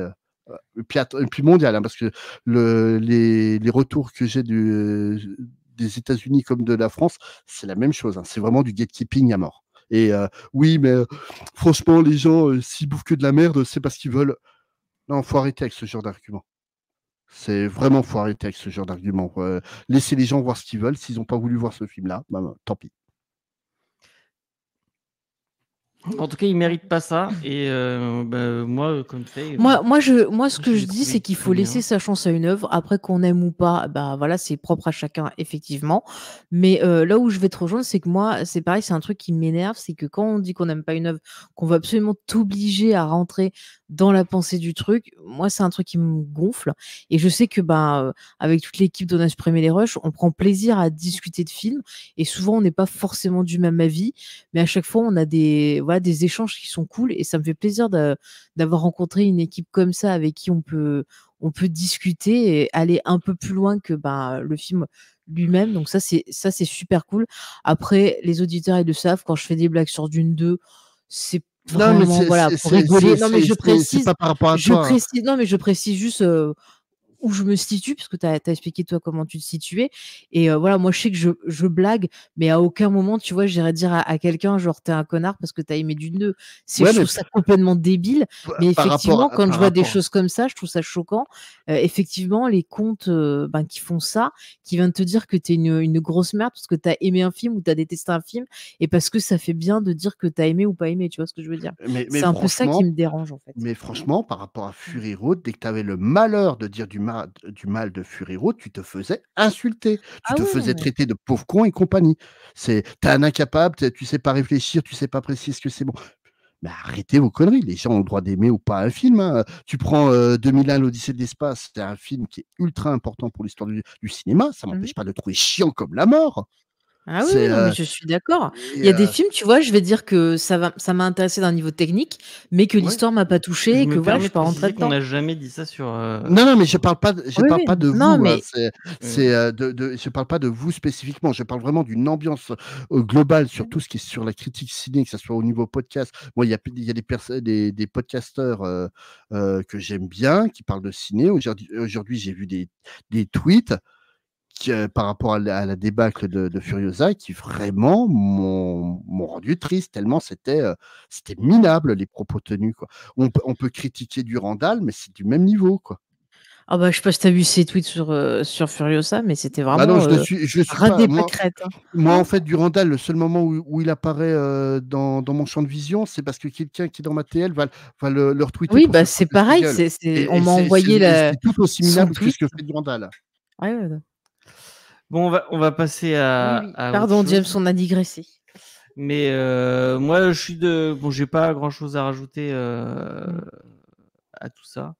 et puis mondiale, hein, parce que les retours que j'ai des États-Unis comme de la France, c'est la même chose, hein, c'est vraiment du gatekeeping à mort. Et oui, mais franchement, les gens, s'ils bouffent que de la merde, c'est parce qu'ils veulent. Non, faut arrêter avec ce genre d'argument. C'est vraiment, faut arrêter avec ce genre d'argument. Laissez les gens voir ce qu'ils veulent. S'ils n'ont pas voulu voir ce film-là, tant pis. En tout cas, il mérite pas ça. Et moi, comme fait. Moi, ce que je dis, c'est qu'il faut laisser sa chance à une œuvre. Après, qu'on aime ou pas, voilà, c'est propre à chacun, effectivement. Mais là où je vais te rejoindre, c'est que moi, c'est pareil, c'est un truc qui m'énerve, c'est que quand on dit qu'on n'aime pas une œuvre, qu'on va absolument t'obliger à rentrer dans la pensée du truc, moi, c'est un truc qui me gonfle. Et je sais que avec toute l'équipe d'On a supprimé les rushs, on prend plaisir à discuter de films. Et souvent, on n'est pas forcément du même avis. Mais à chaque fois, on a des échanges qui sont cool. Et ça me fait plaisir d'avoir rencontré une équipe comme ça avec qui on peut discuter et aller un peu plus loin que le film lui-même. Donc ça, c'est super cool. Après, les auditeurs, ils le savent, quand je fais des blagues sur Dune 2, c'est vraiment, pour rigoler. Non, mais je précise. C'est pas par rapport à toi. Non, mais je précise juste où je me situe, parce que tu as expliqué toi comment tu te situais. Et voilà, moi je sais que je blague, mais à aucun moment, tu vois, j'irais dire à quelqu'un, genre, t'es un connard parce que t'as aimé du nœud. Je trouve ça complètement débile. Mais effectivement, quand je vois des choses comme ça, je trouve ça choquant. Effectivement, les comptes qui font ça, qui viennent te dire que t'es une grosse merde parce que t'as aimé un film ou t'as détesté un film, et parce que ça fait bien de dire que t'as aimé ou pas aimé, tu vois ce que je veux dire. C'est un peu ça qui me dérange, en fait. Mais franchement, par rapport à Fury Road, dès que tu avais le malheur de dire du mal de Fury Road, tu te faisais insulter. Tu te faisais traiter de pauvre con et compagnie. T'es un incapable, tu sais pas réfléchir, tu sais pas apprécier ce que c'est bon. Mais arrêtez vos conneries. Les gens ont le droit d'aimer ou pas un film, hein. Tu prends 2001, l'Odyssée de l'espace, c'est un film qui est ultra important pour l'histoire du cinéma. Ça m'empêche pas de le trouver chiant comme la mort. Ah oui, non, mais je suis d'accord. Il y a des films, tu vois, je vais dire que ça m'a intéressé d'un niveau technique, mais que l'histoire m'a pas touché et que voilà, je suis pas rentrée dedans. On n'a jamais dit ça sur. Non, mais je parle pas de vous. Non, mais... je parle pas de vous spécifiquement. Je parle vraiment d'une ambiance globale sur tout ce qui est sur la critique ciné, que ce soit au niveau podcast. Moi, il y a des podcasteurs que j'aime bien qui parlent de ciné. Aujourd'hui, j'ai vu des tweets par rapport à la débâcle de Furiosa, qui vraiment m'ont rendu triste, tellement c'était minable, les propos tenus, quoi. On peut critiquer Durandal, mais c'est du même niveau, quoi. Ah bah, je sais pas si tu as vu ses tweets sur Furiosa, mais c'était vraiment non, je le suis pas. Moi, hein. en fait, Durandal, le seul moment où il apparaît dans mon champ de vision, c'est parce que quelqu'un qui est dans ma TL va le retweeter. Oui, bah c'est pareil, on m'a envoyé c'est tout aussi minable que ce que fait Durandal. Ouais. Bon, on va passer à pardon, James, on a digressé. Mais moi, j'ai pas grand chose à rajouter à tout ça,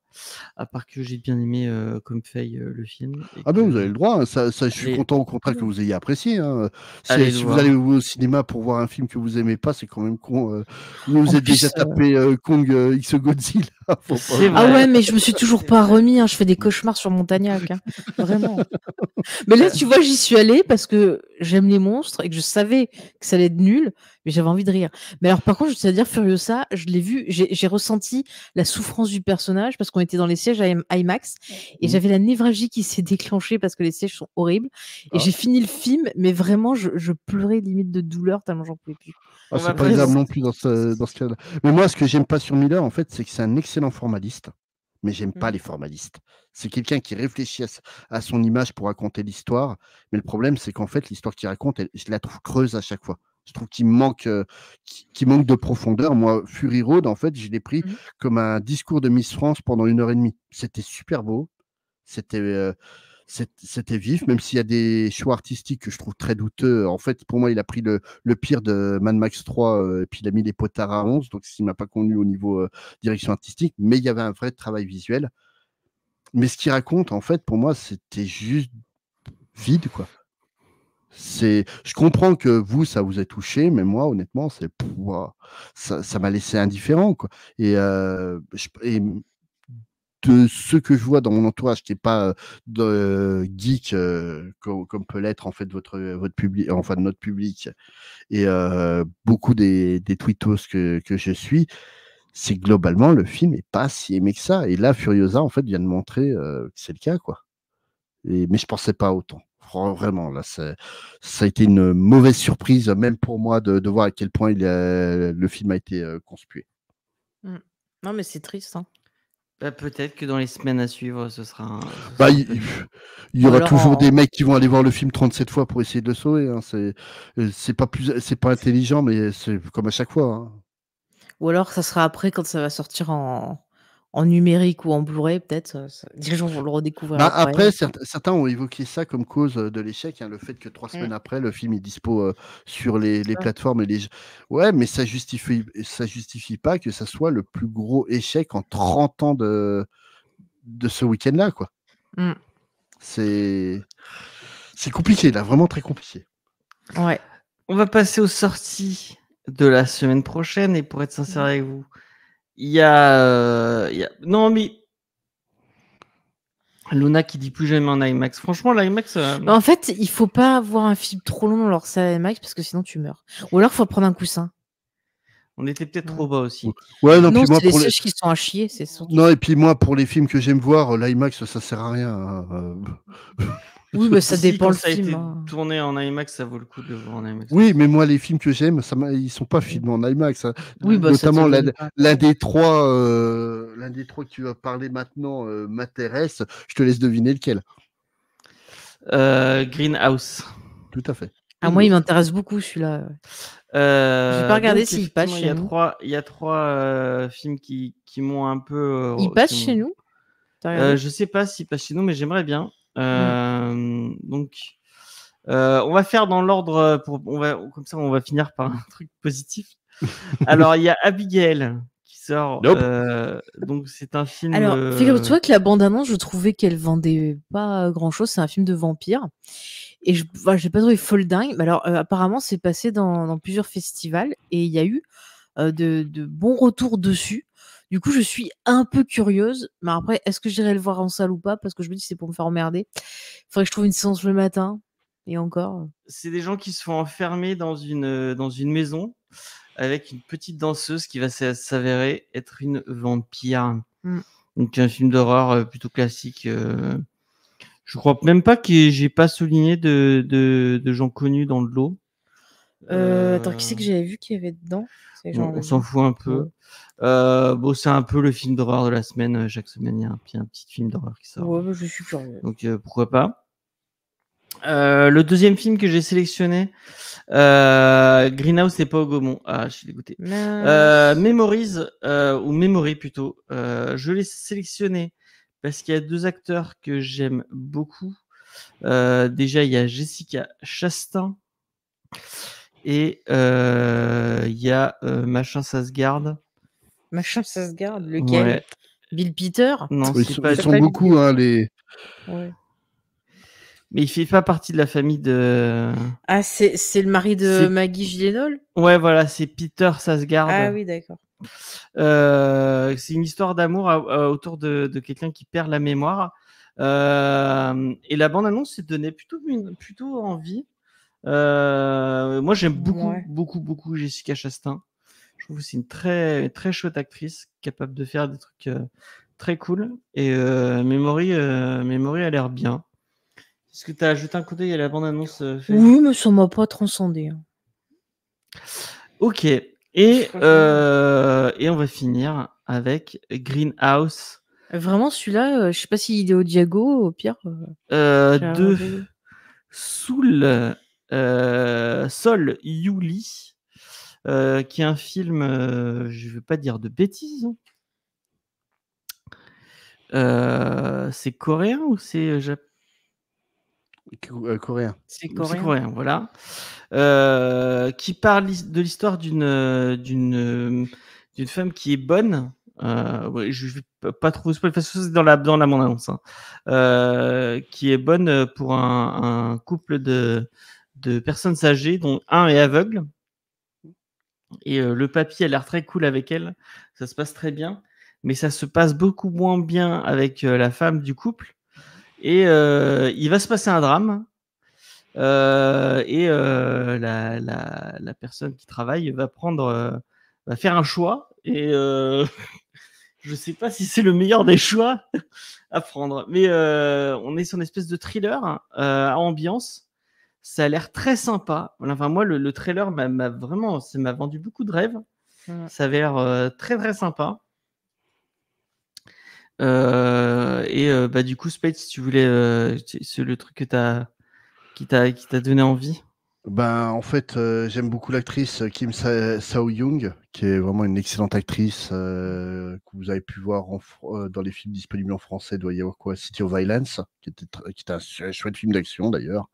à part que j'ai bien aimé comme Faye le film. Vous avez le droit, hein. Ça, je suis content au contraire que vous ayez apprécié, hein. Si vous allez au cinéma pour voir un film que vous aimez pas, c'est quand même con. Vous êtes déjà tapé Kong X Godzilla. Ah ouais, mais je me suis toujours pas remis, hein. Je fais des cauchemars sur Montagnac, hein. Vraiment. Mais là, tu vois, j'y suis allée parce que j'aime les monstres et que je savais que ça allait être nul, mais j'avais envie de rire. Mais alors, par contre, je tiens à dire, Furiosa, je l'ai vu, j'ai ressenti la souffrance du personnage parce qu'on était dans les sièges IMAX et j'avais la névralgie qui s'est déclenchée parce que les sièges sont horribles. Et j'ai fini le film, mais vraiment, je pleurais limite de douleur tellement j'en pouvais plus. C'est pas grave non plus dans ce cas-là. Mais moi, ce que j'aime pas sur Miller, en fait, c'est que c'est un excellent formaliste. Mais j'aime pas les formalistes. C'est quelqu'un qui réfléchit à son image pour raconter l'histoire. Mais le problème, c'est qu'en fait, l'histoire qu'il raconte, je la trouve creuse à chaque fois. Je trouve qu'il manque de profondeur. Moi, Fury Road, en fait, je l'ai pris comme un discours de Miss France pendant 1h30. C'était super beau. C'était vif, même s'il y a des choix artistiques que je trouve très douteux. En fait, pour moi, il a pris le pire de Mad Max 3, et puis il a mis les potards à 11, donc ce qui ne m'a pas convenu au niveau direction artistique, mais il y avait un vrai travail visuel. Mais ce qu'il raconte, en fait, pour moi, c'était juste vide, quoi. Je comprends que vous, ça vous a touché, mais moi, honnêtement, ça m'a laissé indifférent, quoi. Et de ce que je vois dans mon entourage qui n'est pas geek comme peut l'être en fait votre public, enfin notre public, et beaucoup des tweetos que je suis, c'est globalement le film n'est pas si aimé que ça. Et là, Furiosa en fait vient de montrer que c'est le cas, quoi. Mais je pensais pas autant. Vraiment, là, ça a été une mauvaise surprise, même pour moi, de voir à quel point le film a été conspué. Non, mais c'est triste, hein. Peut-être que dans les semaines à suivre, ce sera. Il y aura toujours des mecs qui vont aller voir le film 37 fois pour essayer de le sauver, hein. C'est pas intelligent, mais c'est comme à chaque fois, hein. Ou alors, ça sera après quand ça va sortir en numérique ou en Blu-ray, peut-être. Les gens vont le redécouvrir. Après, certains ont évoqué ça comme cause de l'échec, hein, le fait que 3 semaines après, le film est dispo sur les plateformes et ouais, mais ça justifie pas que ça soit le plus gros échec en 30 ans de ce week-end-là, quoi. C'est compliqué, là, vraiment très compliqué. Ouais. On va passer aux sorties de la semaine prochaine, et pour être sincère avec vous, il y a non, mais Luna qui dit plus jamais en IMAX. Franchement, l'IMAX. En fait, il faut pas avoir un film trop long dans leur salle IMAX parce que sinon tu meurs. Ou alors, il faut prendre un coussin. On était peut-être trop bas aussi. Ouais, non, puis moi, c'est les sièges qui sont à chier, c'est surtout. Non, et puis moi, pour les films que j'aime voir, l'IMAX, ça sert à rien. Oui, mais ça dépend le film. Ça a été tourné en IMAX, ça vaut le coup de le voir en IMAX. Oui, mais moi, les films que j'aime, ils sont pas filmés en IMAX. Hein. Oui, bah, notamment l'un des trois que tu vas parler maintenant m'intéresse. Je te laisse deviner lequel. Greenhouse. Tout à fait. Ah, moi, il m'intéresse beaucoup celui-là. J'ai pas regardé s'il passe chez nous. Il y a trois films qui m'ont un peu. Il passe chez nous? Je sais pas s'il passe chez nous, mais j'aimerais bien. Donc, on va faire dans l'ordre comme ça, on va finir par un truc positif. Alors, il y a Abigail qui sort. Donc, c'est un film. Alors, figure-toi que la bande-annonce, je trouvais qu'elle vendait pas grand-chose. C'est un film de vampire. Et je l'ai pas trouvé folle dingue. Mais alors, apparemment, c'est passé dans plusieurs festivals et il y a eu de bons retours dessus. Du coup, je suis un peu curieuse. Mais après, est-ce que j'irai le voir en salle ou pas? Parce que je me dis c'est pour me faire emmerder. Il faudrait que je trouve une séance le matin. Et encore. C'est des gens qui se font enfermer dans une maison avec une petite danseuse qui va s'avérer être une vampire. Donc, un film d'horreur plutôt classique. Je crois même pas que j'ai pas souligné de gens connus dans le lot. Attends, qui c'est que j'avais vu qu'il y avait dedans? On s'en fout un peu. Bon, c'est un peu le film d'horreur de la semaine. Chaque semaine, il y a un petit film d'horreur qui sort. Ouais, bah, je suis curieux. Donc, pourquoi pas. Le deuxième film que j'ai sélectionné, Greenhouse, c'est pas au Gaumont. Ah, je suis dégoûté. Memories, ou Memory plutôt. Je l'ai sélectionné parce qu'il y a deux acteurs que j'aime beaucoup. Déjà, il y a Jessica Chastain et il y a Machin ça se garde. Machin ça se garde, lequel? Ouais. Bill Peter? Non, ils sont beaucoup, hein, les. Ouais. Mais il fait pas partie de la famille de. Ah, c'est le mari de Maggie Gyllenhaal? Ouais, voilà, c'est Peter Sarsgaard. Ah oui, d'accord. C'est une histoire d'amour autour de quelqu'un qui perd la mémoire. Et la bande-annonce s'est donnée plutôt envie. Moi, j'aime beaucoup Jessica Chastain. Je trouve que c'est une très, très chouette actrice capable de faire des trucs très cool. Et Memory a l'air bien. Est-ce que tu as jeté un coup d'œil à la bande-annonce? Oui, mais ça m'a pas transcendé. Hein. Ok. Et on va finir avec Greenhouse. Vraiment, celui-là, je sais pas s'il est au Diago, au pire. De Sol Yuli, qui est un film, je ne veux pas dire de bêtises. C'est coréen ou c'est coréen? C'est coréen, voilà. Qui parle de l'histoire d'une femme qui est bonne. Ouais, je ne vais pas trop spoiler parce que c'est dans la bande-annonce. Hein. Qui est bonne pour un couple de personnes âgées, dont un est aveugle. Et le papy a l'air très cool avec elle. Ça se passe très bien. Mais ça se passe beaucoup moins bien avec la femme du couple. Et il va se passer un drame. Et la personne qui travaille va faire un choix. Et je sais pas si c'est le meilleur des choix à prendre. Mais on est sur une espèce de thriller à ambiance. Ça a l'air très sympa. Enfin, moi, le trailer m'a vraiment, ça m'a vendu beaucoup de rêves. Ça avait l'air très, très sympa. Et du coup, Spade, si tu voulais, c'est le truc qui t'a donné envie. Ben, en fait, j'aime beaucoup l'actrice Kim Seo-young, qui est vraiment une excellente actrice que vous avez pu voir dans les films disponibles en français. Il doit y avoir quoi, City of Violence, qui était un chouette film d'action d'ailleurs.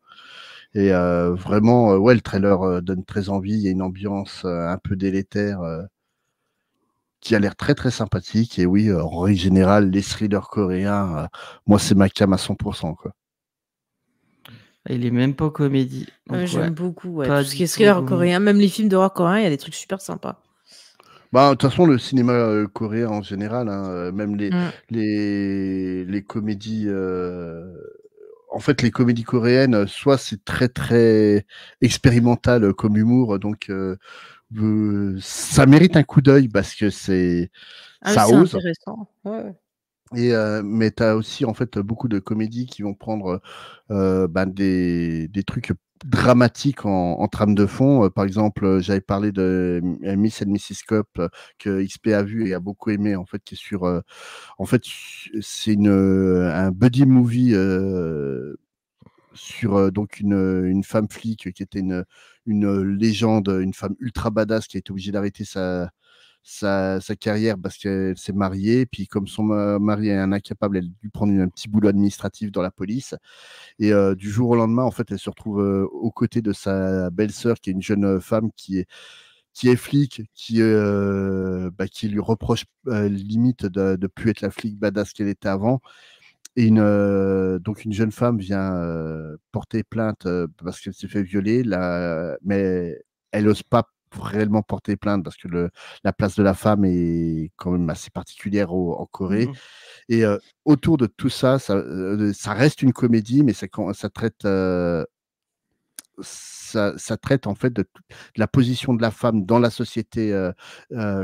Et vraiment, ouais, le trailer donne très envie. Il y a une ambiance un peu délétère qui a l'air très très sympathique. Et oui, en règle générale, les thrillers coréens, moi, c'est ma cam à 100%, quoi. Il est même pas comédie. J'aime beaucoup. Tout ce qui est thriller coréen, même les films d'horreur coréens, il y a des trucs super sympas. Bah, de toute façon, le cinéma coréen en général, hein, même les comédies. En fait, les comédies coréennes, soit c'est très très expérimental comme humour, donc ça mérite un coup d'œil parce que ça c'est ose. intéressant. Ouais. Et mais tu as aussi en fait beaucoup de comédies qui vont prendre des trucs dramatiques en trame de fond. Par exemple, j'avais parlé de Miss and Mrs. Cop que XP a vu et a beaucoup aimé, en fait, qui est sur. En fait, c'est un buddy movie sur donc une femme flic qui était une légende, une femme ultra badass qui a été obligée d'arrêter sa carrière parce qu'elle s'est mariée. Puis comme son mari est un incapable, elle a dû prendre un petit boulot administratif dans la police. Et du jour au lendemain, en fait, elle se retrouve aux côtés de sa belle-sœur, qui est une jeune femme qui est flic, qui lui reproche limite de ne plus être la flic badass qu'elle était avant. Et donc une jeune femme vient porter plainte parce qu'elle s'est fait violer, mais elle n'ose pas réellement porter plainte parce que la place de la femme est quand même assez particulière en Corée. Et autour de tout ça, ça reste une comédie, mais ça traite ça traite en fait de la position de la femme dans la société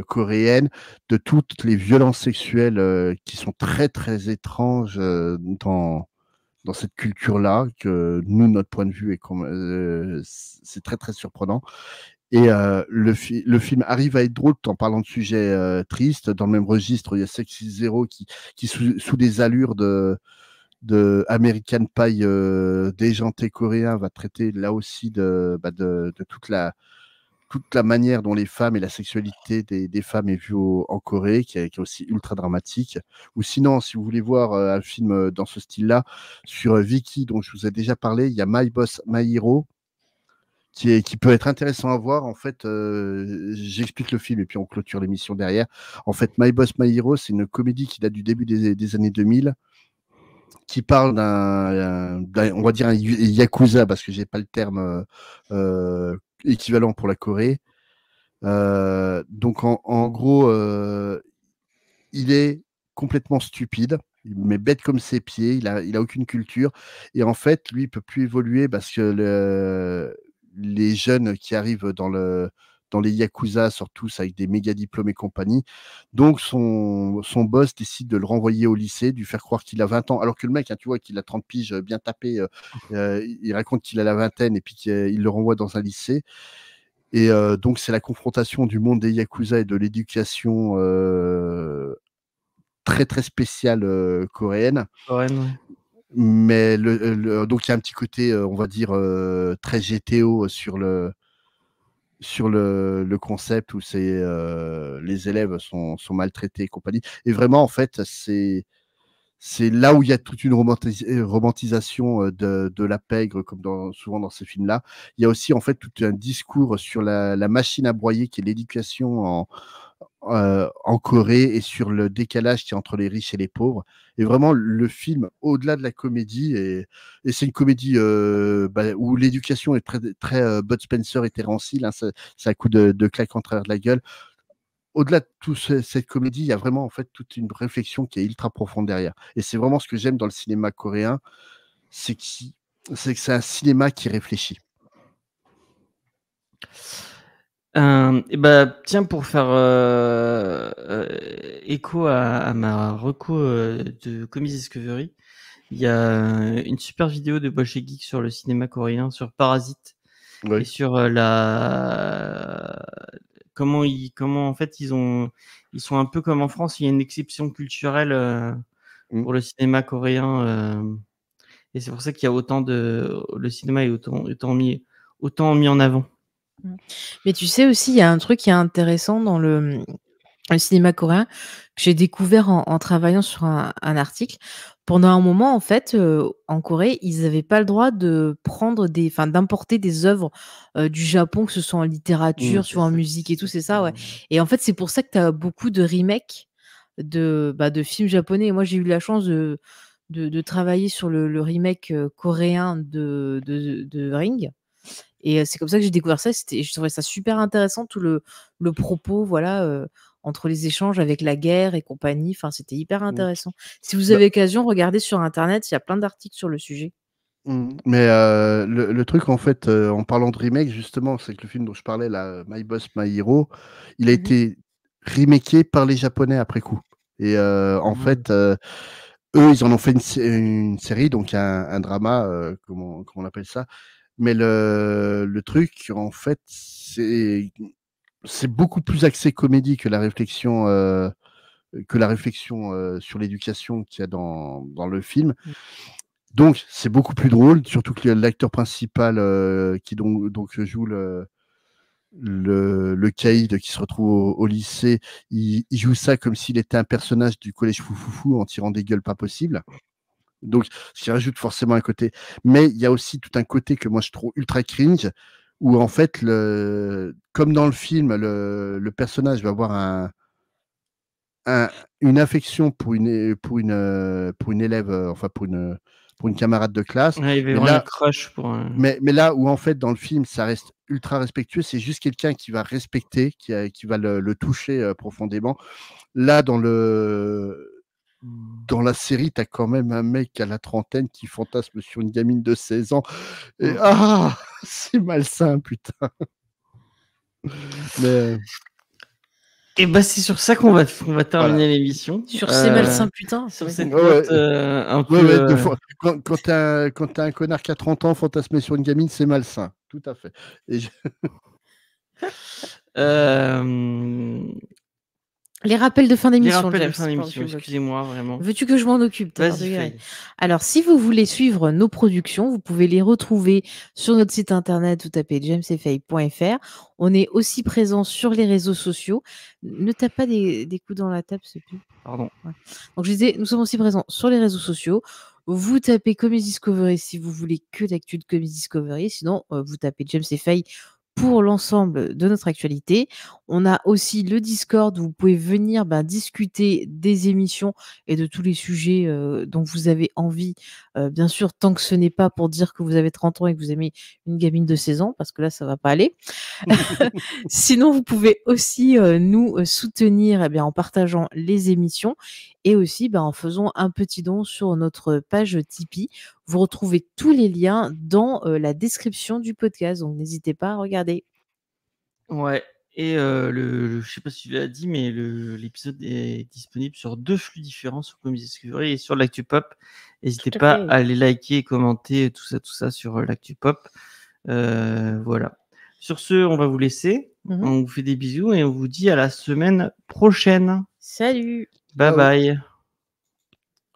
coréenne, de toutes les violences sexuelles qui sont très très étranges dans cette culture-là, que nous, notre point de vue, c'est très très surprenant. Et le film arrive à être drôle tout en parlant de sujets tristes. Dans le même registre, il y a Sexy Zero qui sous des allures de American Pie déjanté coréen, va traiter là aussi de toute la manière dont les femmes et la sexualité des femmes est vue en Corée, qui est aussi ultra dramatique. Ou sinon, si vous voulez voir un film dans ce style-là, sur Viki, dont je vous ai déjà parlé, il y a My Boss My Hero, qui peut être intéressant à voir. En fait, j'explique le film et puis on clôture l'émission derrière. En fait, My Boss My Hero, c'est une comédie qui date du début des années 2000, qui parle on va dire un yakuza, parce que j'ai pas le terme équivalent pour la Corée. Donc en gros, il est complètement stupide, mais bête comme ses pieds, il a aucune culture. Et en fait, lui, il peut plus évoluer parce que les jeunes qui arrivent dans les yakuza sortent tous avec des méga diplômes et compagnie. Donc son boss décide de le renvoyer au lycée, de lui faire croire qu'il a 20 ans, alors que le mec, hein, tu vois, qu'il a 30 piges bien tapé, il raconte qu'il a la vingtaine et puis qu'il le renvoie dans un lycée. Et donc c'est la confrontation du monde des yakuza et de l'éducation très très spéciale coréenne. Ouais. Mais donc il y a un petit côté, on va dire, très GTO sur le concept, où les élèves sont maltraités et compagnie. Et vraiment, en fait, c'est là où il y a toute une romantisation de la pègre, comme souvent dans ces films-là. Il y a aussi en fait tout un discours sur la machine à broyer qui est l'éducation en Corée, et sur le décalage qu'il y a entre les riches et les pauvres. Et vraiment, le film, au-delà de la comédie, et c'est une comédie où l'éducation est très, très Bud Spencer et Terence Hill, hein, c'est un coup de claque en travers de la gueule. Au-delà de toute cette comédie, il y a vraiment en fait toute une réflexion qui est ultra profonde derrière. Et c'est vraiment ce que j'aime dans le cinéma coréen, c'est que c'est un cinéma qui réfléchit. Et bah, tiens, pour faire écho à ma reco de Comics Discovery, il y a une super vidéo de Bosch et Geek sur le cinéma coréen, sur Parasite, et sur comment en fait ils sont un peu comme en France, il y a une exception culturelle pour le cinéma coréen, et c'est pour ça qu'il y a le cinéma est autant mis en avant. Mais tu sais aussi, il y a un truc qui est intéressant dans le cinéma coréen, que j'ai découvert en travaillant sur un article. Pendant un moment, en fait, en Corée, ils n'avaient pas le droit d'importer des œuvres du Japon, que ce soit en littérature, soit en musique et tout, c'est ça, ouais. Et en fait, c'est pour ça que tu as beaucoup de remakes de films japonais. Et moi, j'ai eu la chance de travailler sur le remake coréen de Ring. Et c'est comme ça que j'ai découvert ça. Je trouvais ça super intéressant, tout le propos, voilà, entre les échanges avec la guerre et compagnie. Enfin, c'était hyper intéressant. Si vous avez l'occasion, regardez sur internet, il y a plein d'articles sur le sujet. Mais le truc, en fait, en parlant de remake, justement, c'est que le film dont je parlais, là, My Boss, My Hero, il a été remaké par les Japonais après coup. Et en fait, eux, ils en ont fait une série, donc un drama, comment on appelle ça. Mais le truc, en fait, c'est beaucoup plus axé comédie que la réflexion sur l'éducation qu'il y a dans le film. Donc, c'est beaucoup plus drôle, surtout que l'acteur principal qui donc joue le caïd qui se retrouve au lycée, il joue ça comme s'il était un personnage du collège Foufoufou en tirant des gueules pas possibles. Donc, ce qui rajoute forcément un côté. Mais il y a aussi tout un côté que moi je trouve ultra cringe, où en fait, comme dans le film, le personnage va avoir une affection pour une élève, enfin pour une camarade de classe. Ouais, il va y avoir une crush pour un... mais là où en fait dans le film ça reste ultra respectueux, c'est juste quelqu'un qui va respecter, qui va le toucher profondément. Là dans la série, tu as quand même un mec à la trentaine qui fantasme sur une gamine de 16 ans. Et c'est malsain, putain. Mais et bah c'est sur ça qu'on va terminer l'émission. Sur ces malsains putains. Sur cette note un peu... Quand t'as un connard qui a 30 ans fantasmer sur une gamine, c'est malsain. Tout à fait. Et Les rappels de fin d'émission. Excusez-moi, vraiment. Veux-tu que je m'en occupe? Alors, si vous voulez suivre nos productions, vous pouvez les retrouver sur notre site internet. Vous tapez jamesfay.fr. On est aussi présent sur les réseaux sociaux. Ne tape pas des coups dans la table, c'est tout. Pardon. Ouais. Donc, je disais, nous sommes aussi présents sur les réseaux sociaux. Vous tapez Comics Discovery si vous voulez que d'actu de Comics Discovery. Sinon, vous tapez James et Faye pour l'ensemble de notre actualité. On a aussi le Discord où vous pouvez venir discuter des émissions et de tous les sujets dont vous avez envie. Bien sûr, tant que ce n'est pas pour dire que vous avez 30 ans et que vous aimez une gamine de 16 ans, parce que là, ça va pas aller. Sinon, vous pouvez aussi nous soutenir en partageant les émissions et aussi en faisant un petit don sur notre page Tipeee. Vous retrouvez tous les liens dans la description du podcast, donc n'hésitez pas à regarder. Ouais, et je sais pas si tu l'as dit, mais l'épisode est disponible sur 2 flux différents, sur Comics Discovery et sur l'Actu Pop. N'hésitez pas à aller liker et commenter tout ça sur l'Actu Pop. Voilà. Sur ce, on va vous laisser. On vous fait des bisous et on vous dit à la semaine prochaine. Salut. Bye bye.